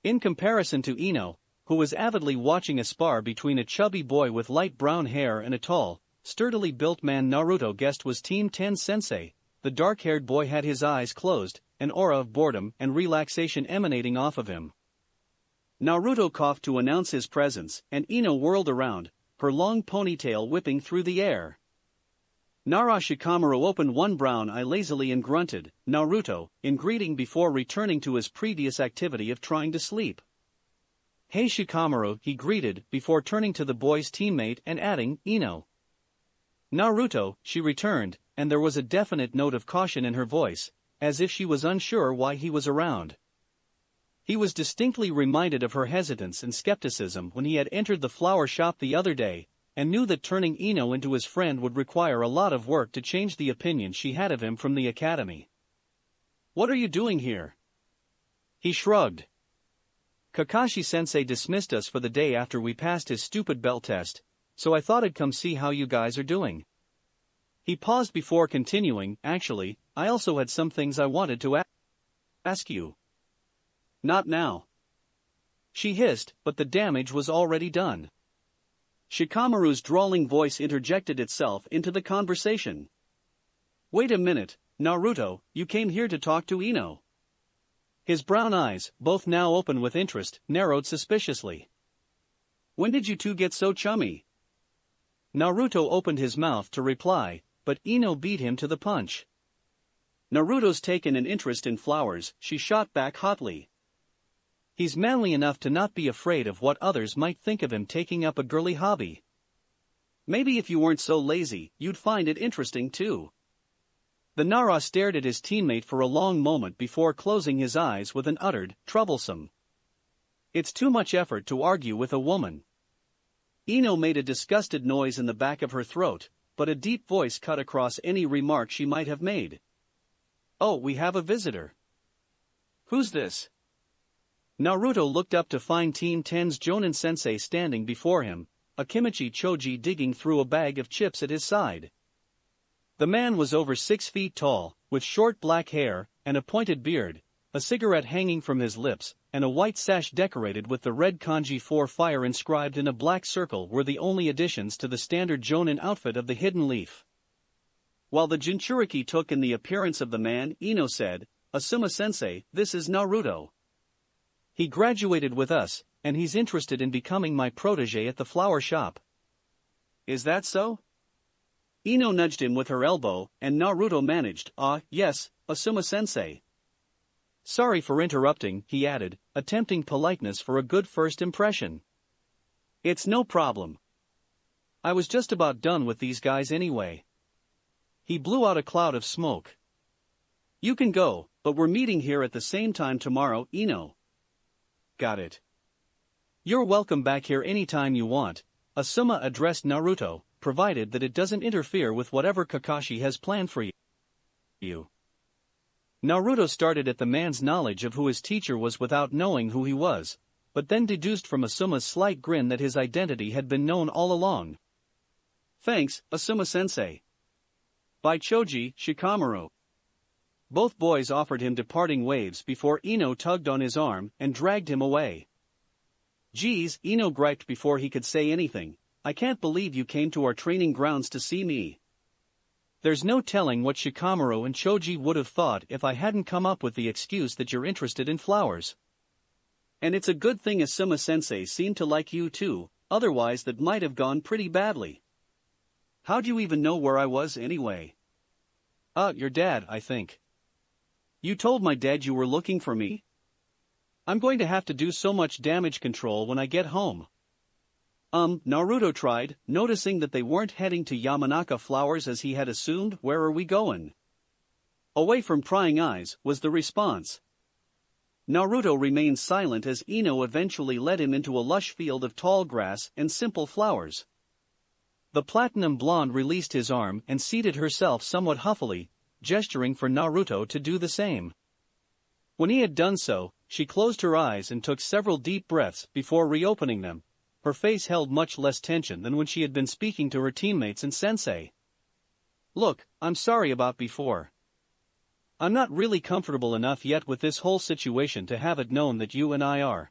In comparison to Ino, who was avidly watching a spar between a chubby boy with light brown hair and a tall, sturdily built man Naruto guessed was Team 10 sensei, the dark-haired boy had his eyes closed, an aura of boredom and relaxation emanating off of him. Naruto coughed to announce his presence, and Ino whirled around, her long ponytail whipping through the air. Nara Shikamaru opened one brown eye lazily and grunted, "Naruto," in greeting before returning to his previous activity of trying to sleep. "Hey Shikamaru," he greeted before turning to the boy's teammate and adding, "Ino." "Naruto," she returned, and there was a definite note of caution in her voice, as if she was unsure why he was around. He was distinctly reminded of her hesitance and skepticism when he had entered the flower shop the other day, and knew that turning Ino into his friend would require a lot of work to change the opinion she had of him from the academy. "What are you doing here?" He shrugged. "Kakashi-sensei dismissed us for the day after we passed his stupid bell test, so I thought I'd come see how you guys are doing." He paused before continuing, "Actually, I also had some things I wanted to ask you." "Not now," she hissed, but the damage was already done. Shikamaru's drawling voice interjected itself into the conversation. "Wait a minute, Naruto, you came here to talk to Ino?" His brown eyes, both now open with interest, narrowed suspiciously. "When did you two get so chummy?" Naruto opened his mouth to reply, but Ino beat him to the punch. "Naruto's taken an interest in flowers," she shot back hotly. "He's manly enough to not be afraid of what others might think of him taking up a girly hobby. Maybe if you weren't so lazy, you'd find it interesting too." The Nara stared at his teammate for a long moment before closing his eyes with an uttered, "Troublesome." "It's too much effort to argue with a woman." Ino made a disgusted noise in the back of her throat, but a deep voice cut across any remark she might have made. "Oh, we have a visitor." "Who's this?" Naruto looked up to find Team 10's Jonin-sensei standing before him, Akimichi Choji digging through a bag of chips at his side. The man was over 6 feet tall, with short black hair, and a pointed beard, a cigarette hanging from his lips, and a white sash decorated with the red kanji for fire inscribed in a black circle were the only additions to the standard Jonin outfit of the Hidden Leaf. While the Jinchuriki took in the appearance of the man, Ino said, "Asuma-sensei, this is Naruto. He graduated with us, and he's interested in becoming my protege at the flower shop." "Is that so?" Ino nudged him with her elbow, and Naruto managed, "Yes, Asuma-sensei." "Sorry for interrupting," he added, attempting politeness for a good first impression. "It's no problem. I was just about done with these guys anyway." He blew out a cloud of smoke. "You can go, but we're meeting here at the same time tomorrow, Ino." "Got it. You're welcome back here anytime you want," Asuma addressed Naruto, "provided that it doesn't interfere with whatever Kakashi has planned for you." Naruto started at the man's knowledge of who his teacher was without knowing who he was, but then deduced from Asuma's slight grin that his identity had been known all along. "Thanks, Asuma-sensei." "By Choji, Shikamaru." Both boys offered him departing waves before Ino tugged on his arm and dragged him away. "Geez," Ino griped before he could say anything, "I can't believe you came to our training grounds to see me." There's no telling what Shikamaru and Choji would have thought if I hadn't come up with the excuse that you're interested in flowers. And it's a good thing Asuma-sensei seemed to like you too, otherwise that might have gone pretty badly. How'd you even know where I was anyway? Your dad, I think. You told my dad you were looking for me? I'm going to have to do so much damage control when I get home. Naruto tried, noticing that they weren't heading to Yamanaka Flowers as he had assumed. Where are we going? Away from prying eyes, was the response. Naruto remained silent as Ino eventually led him into a lush field of tall grass and simple flowers. The platinum blonde released his arm and seated herself somewhat huffily, gesturing for Naruto to do the same. When he had done so, she closed her eyes and took several deep breaths before reopening them. Her face held much less tension than when she had been speaking to her teammates and sensei. "Look, I'm sorry about before. I'm not really comfortable enough yet with this whole situation to have it known that you and I are."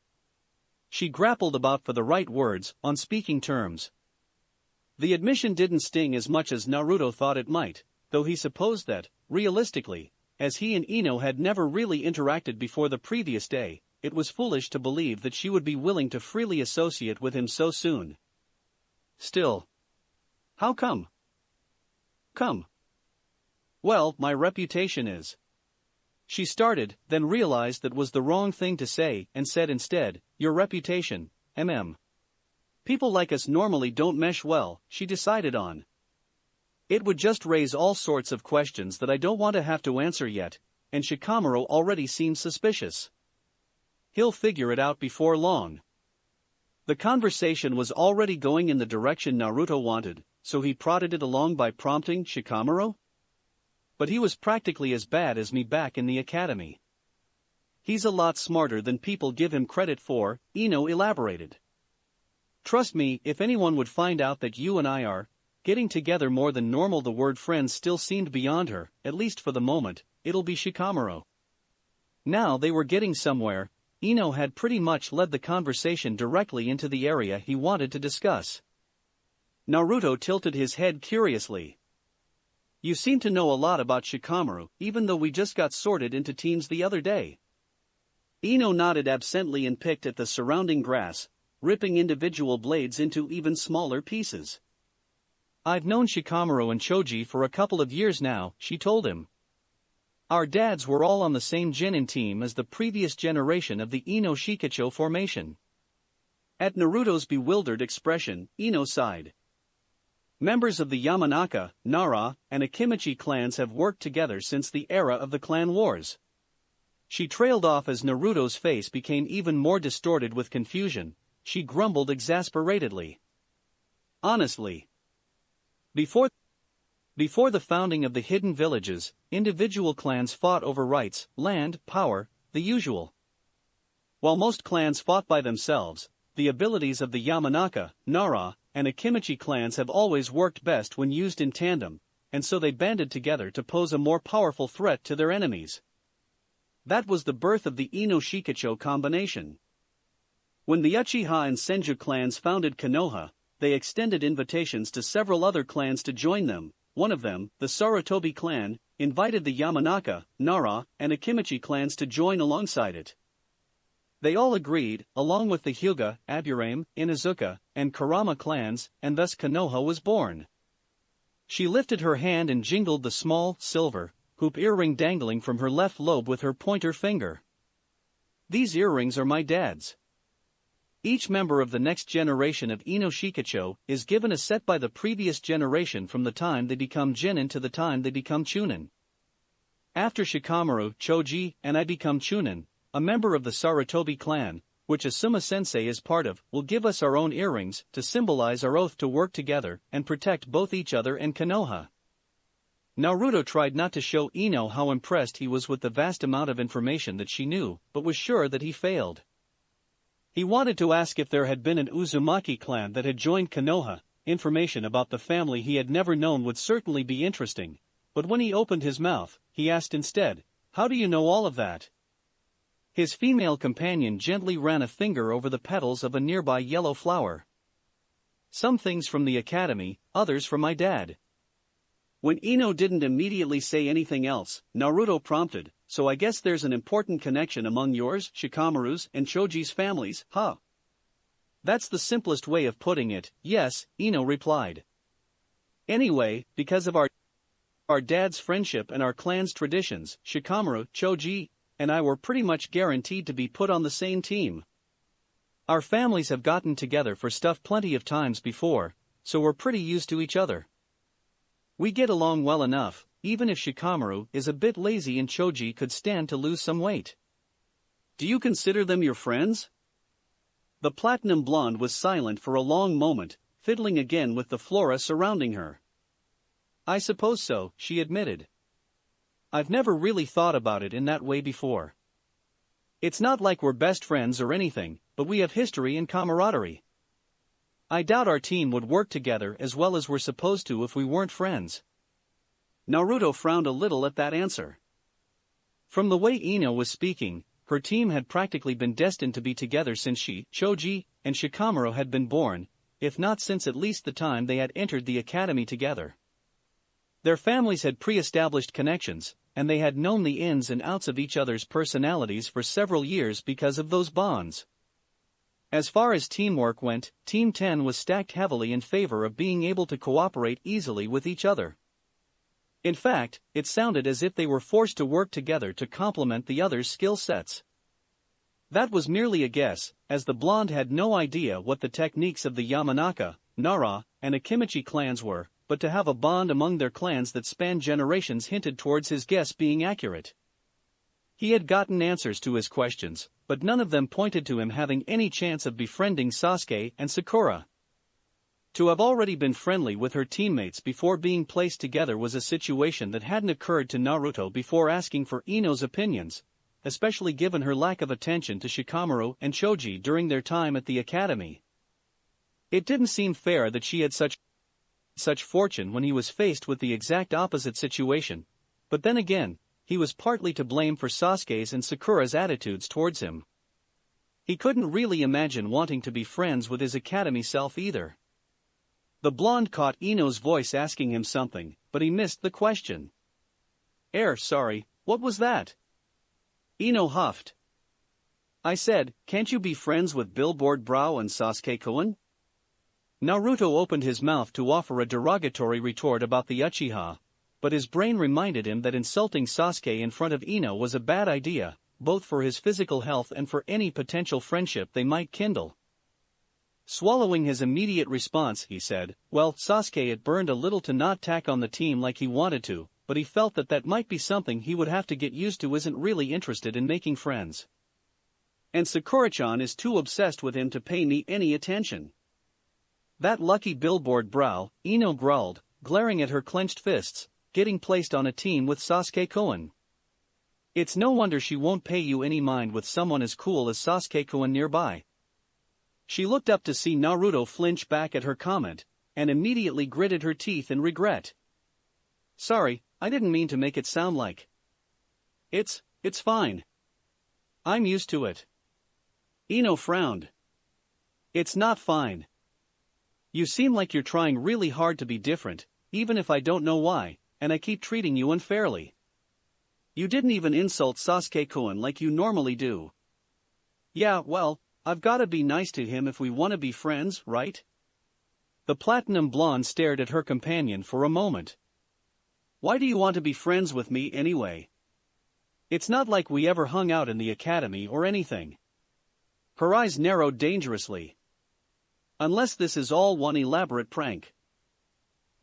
She grappled about for the right words, on speaking terms. The admission didn't sting as much as Naruto thought it might, though he supposed that, realistically, as he and Ino had never really interacted before the previous day, it was foolish to believe that she would be willing to freely associate with him so soon. Still. How come? Come. Well, my reputation is. She started, then realized that was the wrong thing to say and said instead, your reputation, People like us normally don't mesh well, she decided on. It would just raise all sorts of questions that I don't want to have to answer yet, and Shikamaru already seems suspicious. He'll figure it out before long. The conversation was already going in the direction Naruto wanted, so he prodded it along by prompting Shikamaru? But he was practically as bad as me back in the academy. He's a lot smarter than people give him credit for, Ino elaborated. Trust me, if anyone would find out that you and I are getting together more than normal, the word friends still seemed beyond her, at least for the moment, it'll be Shikamaru. Now they were getting somewhere. Ino had pretty much led the conversation directly into the area he wanted to discuss. Naruto tilted his head curiously. You seem to know a lot about Shikamaru, even though we just got sorted into teams the other day. Ino nodded absently and picked at the surrounding grass, ripping individual blades into even smaller pieces. I've known Shikamaru and Choji for a couple of years now, she told him. Our dads were all on the same Genin team as the previous generation of the Ino Shikacho formation. At Naruto's bewildered expression, Ino sighed. Members of the Yamanaka, Nara, and Akimichi clans have worked together since the era of the clan wars. She trailed off as Naruto's face became even more distorted with confusion. She grumbled exasperatedly. Honestly. Before the founding of the hidden villages, individual clans fought over rights, land, power, the usual. While most clans fought by themselves, the abilities of the Yamanaka, Nara, and Akimichi clans have always worked best when used in tandem, and so they banded together to pose a more powerful threat to their enemies. That was the birth of the Ino Shikacho combination. When the Uchiha and Senju clans founded Konoha, they extended invitations to several other clans to join them. One of them, the Sarutobi clan, invited the Yamanaka, Nara, and Akimichi clans to join alongside it. They all agreed, along with the Hyuga, Aburame, Inuzuka, and Kurama clans, and thus Konoha was born. She lifted her hand and jingled the small, silver, hoop earring dangling from her left lobe with her pointer finger. These earrings are my dad's. Each member of the next generation of Ino Shikacho is given a set by the previous generation from the time they become Genin to the time they become Chunin. After Shikamaru, Choji, and I become Chunin, a member of the Sarutobi clan, which Asuma-sensei is part of, will give us our own earrings to symbolize our oath to work together and protect both each other and Konoha. Naruto tried not to show Ino how impressed he was with the vast amount of information that she knew, but was sure that he failed. He wanted to ask if there had been an Uzumaki clan that had joined Konoha. Information about the family he had never known would certainly be interesting, but when he opened his mouth, he asked instead, "How do you know all of that?" His female companion gently ran a finger over the petals of a nearby yellow flower. Some things from the academy, others from my dad. When Ino didn't immediately say anything else, Naruto prompted, "So I guess there's an important connection among yours, Shikamaru's, and Choji's families, huh?" That's the simplest way of putting it, yes, Ino replied. Anyway, because of our dad's friendship and our clan's traditions, Shikamaru, Choji, and I were pretty much guaranteed to be put on the same team. Our families have gotten together for stuff plenty of times before, so we're pretty used to each other. We get along well enough, even if Shikamaru is a bit lazy and Choji could stand to lose some weight. Do you consider them your friends? The platinum blonde was silent for a long moment, fiddling again with the flora surrounding her. I suppose so, she admitted. I've never really thought about it in that way before. It's not like we're best friends or anything, but we have history and camaraderie. I doubt our team would work together as well as we're supposed to if we weren't friends. Naruto frowned a little at that answer. From the way Ino was speaking, her team had practically been destined to be together since she, Choji, and Shikamaru had been born, if not since at least the time they had entered the academy together. Their families had pre-established connections, and they had known the ins and outs of each other's personalities for several years because of those bonds. As far as teamwork went, Team 10 was stacked heavily in favor of being able to cooperate easily with each other. In fact, it sounded as if they were forced to work together to complement the other's skill sets. That was merely a guess, as the blonde had no idea what the techniques of the Yamanaka, Nara, and Akimichi clans were, but to have a bond among their clans that spanned generations hinted towards his guess being accurate. He had gotten answers to his questions, but none of them pointed to him having any chance of befriending Sasuke and Sakura. To have already been friendly with her teammates before being placed together was a situation that hadn't occurred to Naruto before asking for Ino's opinions, especially given her lack of attention to Shikamaru and Choji during their time at the academy. It didn't seem fair that she had such fortune when he was faced with the exact opposite situation, but then again, he was partly to blame for Sasuke's and Sakura's attitudes towards him. He couldn't really imagine wanting to be friends with his academy self either. The blonde caught Ino's voice asking him something, but he missed the question. Sorry, what was that? Ino huffed. I said, can't you be friends with Billboard Brow and Sasuke-kun? Naruto opened his mouth to offer a derogatory retort about the Uchiha, but his brain reminded him that insulting Sasuke in front of Ino was a bad idea, both for his physical health and for any potential friendship they might kindle. Swallowing his immediate response, he said, well, Sasuke, it burned a little to not tack on the team like he wanted to, but he felt that might be something he would have to get used to. Isn't really interested in making friends. And Sakura-chan is too obsessed with him to pay me any attention. That lucky Billboard Brow, Ino growled, glaring at her clenched fists, getting placed on a team with Sasuke-kun. It's no wonder she won't pay you any mind with someone as cool as Sasuke-kun nearby. She looked up to see Naruto flinch back at her comment, and immediately gritted her teeth in regret. Sorry, I didn't mean to make it sound like. It's fine. I'm used to it. Ino frowned. It's not fine. You seem like you're trying really hard to be different, even if I don't know why, and I keep treating you unfairly. You didn't even insult Sasuke-kun like you normally do. Yeah, well, I've gotta be nice to him if we wanna be friends, right? The platinum blonde stared at her companion for a moment. Why do you want to be friends with me anyway? It's not like we ever hung out in the academy or anything. Her eyes narrowed dangerously. Unless this is all one elaborate prank.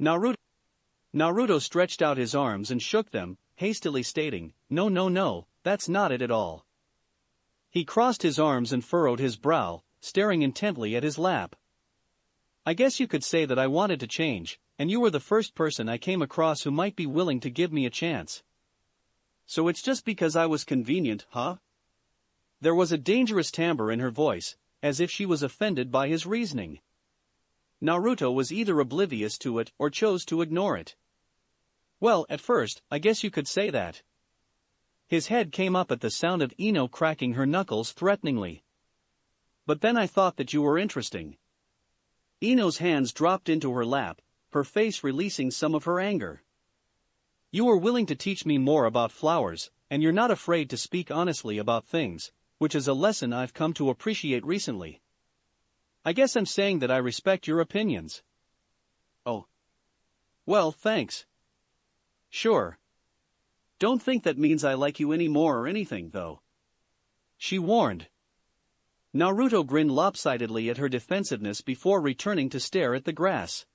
Naruto stretched out his arms and shook them, hastily stating, No, that's not it at all. He crossed his arms and furrowed his brow, staring intently at his lap. I guess you could say that I wanted to change, and you were the first person I came across who might be willing to give me a chance. So it's just because I was convenient, huh? There was a dangerous timbre in her voice, as if she was offended by his reasoning. Naruto was either oblivious to it or chose to ignore it. Well, at first, I guess you could say that. His head came up at the sound of Ino cracking her knuckles threateningly. But then I thought that you were interesting. Ino's hands dropped into her lap, her face releasing some of her anger. You were willing to teach me more about flowers, and you're not afraid to speak honestly about things, which is a lesson I've come to appreciate recently. I guess I'm saying that I respect your opinions. Oh. Well, thanks. Sure. Don't think that means I like you any more or anything, though. She warned. Naruto grinned lopsidedly at her defensiveness before returning to stare at the grass.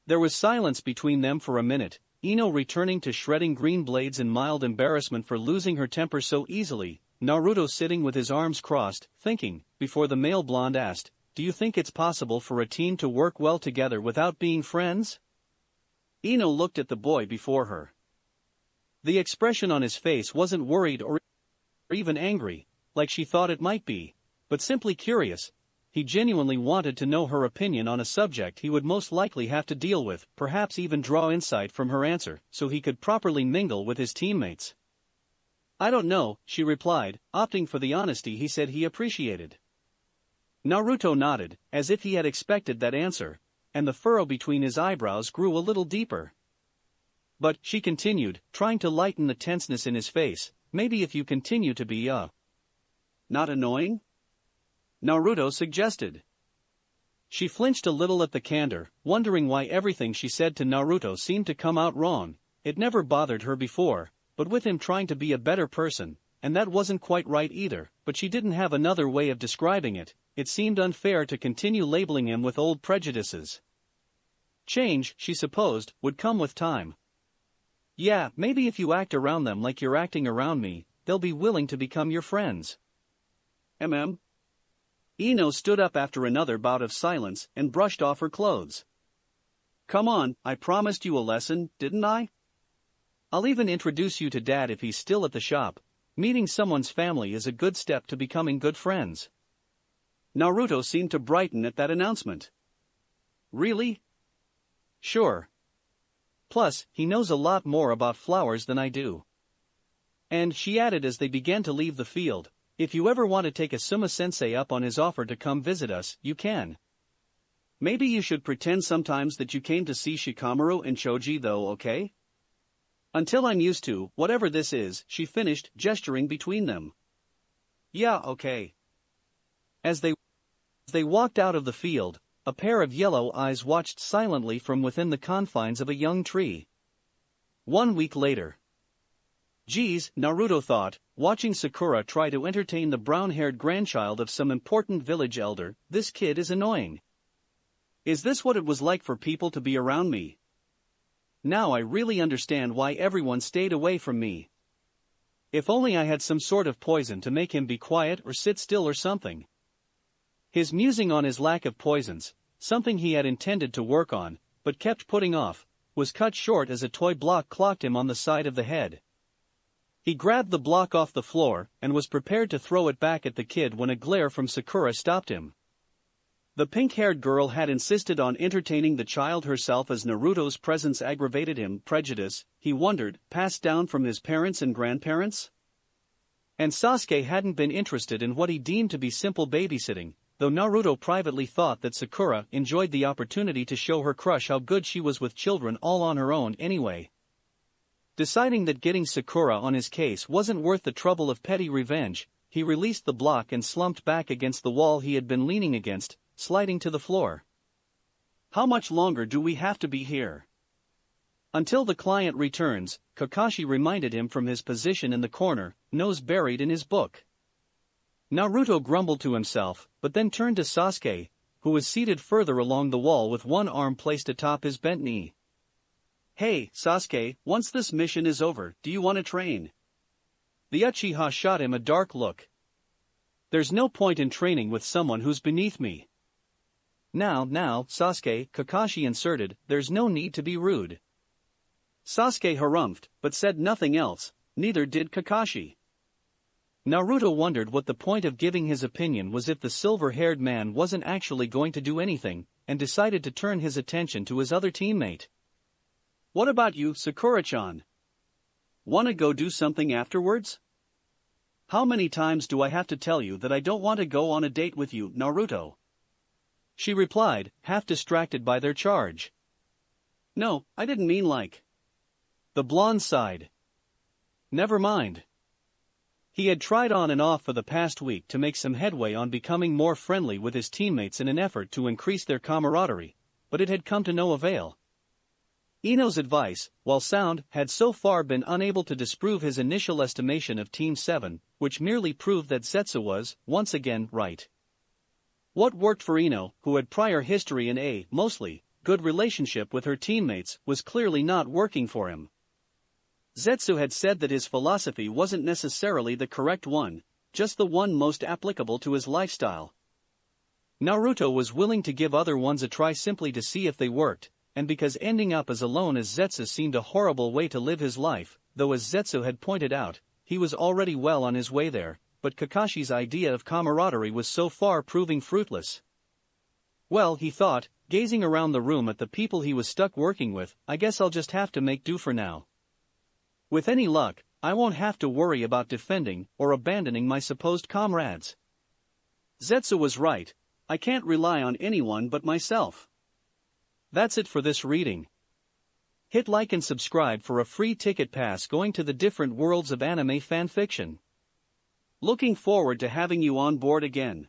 There was silence between them for a minute, Ino returning to shredding green blades in mild embarrassment for losing her temper so easily, Naruto sitting with his arms crossed, thinking, before the male blonde asked, Do you think it's possible for a team to work well together without being friends? Ino looked at the boy before her. The expression on his face wasn't worried or even angry, like she thought it might be, but simply curious. He genuinely wanted to know her opinion on a subject he would most likely have to deal with, perhaps even draw insight from her answer, so he could properly mingle with his teammates. I don't know, she replied, opting for the honesty he said he appreciated. Naruto nodded, as if he had expected that answer, and the furrow between his eyebrows grew a little deeper. But, she continued, trying to lighten the tenseness in his face, maybe if you continue to be, not annoying? Naruto suggested. She flinched a little at the candor, wondering why everything she said to Naruto seemed to come out wrong. It never bothered her before, but with him trying to be a better person, and that wasn't quite right either, but she didn't have another way of describing it. It seemed unfair to continue labeling him with old prejudices. Change, she supposed, would come with time. Yeah, maybe if you act around them like you're acting around me, they'll be willing to become your friends. Ino stood up after another bout of silence and brushed off her clothes. Come on, I promised you a lesson, didn't I? I'll even introduce you to Dad if he's still at the shop. Meeting someone's family is a good step to becoming good friends. Naruto seemed to brighten at that announcement. Really? Sure. Plus, he knows a lot more about flowers than I do. And, she added as they began to leave the field, if you ever want to take Asuma-sensei up on his offer to come visit us, you can. Maybe you should pretend sometimes that you came to see Shikamaru and Choji though, okay? Until I'm used to, whatever this is, she finished, gesturing between them. Yeah, okay. As they walked out of the field, a pair of yellow eyes watched silently from within the confines of a young tree. 1 week later. Geez, Naruto thought, watching Sakura try to entertain the brown-haired grandchild of some important village elder, this kid is annoying. Is this what it was like for people to be around me? Now I really understand why everyone stayed away from me. If only I had some sort of poison to make him be quiet or sit still or something. His musing on his lack of poisons, something he had intended to work on, but kept putting off, was cut short as a toy block clocked him on the side of the head. He grabbed the block off the floor and was prepared to throw it back at the kid when a glare from Sakura stopped him. The pink-haired girl had insisted on entertaining the child herself as Naruto's presence aggravated him. Prejudice, he wondered, passed down from his parents and grandparents? And Sasuke hadn't been interested in what he deemed to be simple babysitting, though Naruto privately thought that Sakura enjoyed the opportunity to show her crush how good she was with children all on her own anyway. Deciding that getting Sakura on his case wasn't worth the trouble of petty revenge, he released the block and slumped back against the wall he had been leaning against, sliding to the floor. How much longer do we have to be here? Until the client returns, Kakashi reminded him from his position in the corner, nose buried in his book. Naruto grumbled to himself, but then turned to Sasuke, who was seated further along the wall with one arm placed atop his bent knee. Hey, Sasuke, once this mission is over, do you want to train? The Uchiha shot him a dark look. There's no point in training with someone who's beneath me. Now, Sasuke, Kakashi inserted, there's no need to be rude. Sasuke harumphed, but said nothing else, neither did Kakashi. Naruto wondered what the point of giving his opinion was if the silver-haired man wasn't actually going to do anything, and decided to turn his attention to his other teammate. What about you, Sakura-chan? Wanna go do something afterwards? How many times do I have to tell you that I don't want to go on a date with you, Naruto? She replied, half distracted by their charge. No, I didn't mean like. The blonde sighed. Never mind. He had tried on and off for the past week to make some headway on becoming more friendly with his teammates in an effort to increase their camaraderie, but it had come to no avail. Ino's advice, while sound, had so far been unable to disprove his initial estimation of Team 7, which merely proved that Zetsu was, once again, right. What worked for Ino, who had prior history in a, mostly, good relationship with her teammates, was clearly not working for him. Zetsu had said that his philosophy wasn't necessarily the correct one, just the one most applicable to his lifestyle. Naruto was willing to give other ones a try simply to see if they worked, and because ending up as alone as Zetsu seemed a horrible way to live his life, though as Zetsu had pointed out, he was already well on his way there, but Kakashi's idea of camaraderie was so far proving fruitless. Well, he thought, gazing around the room at the people he was stuck working with, I guess I'll just have to make do for now. With any luck, I won't have to worry about defending or abandoning my supposed comrades. Zetsu was right, I can't rely on anyone but myself. That's it for this reading. Hit like and subscribe for a free ticket pass going to the different worlds of anime fanfiction. Looking forward to having you on board again.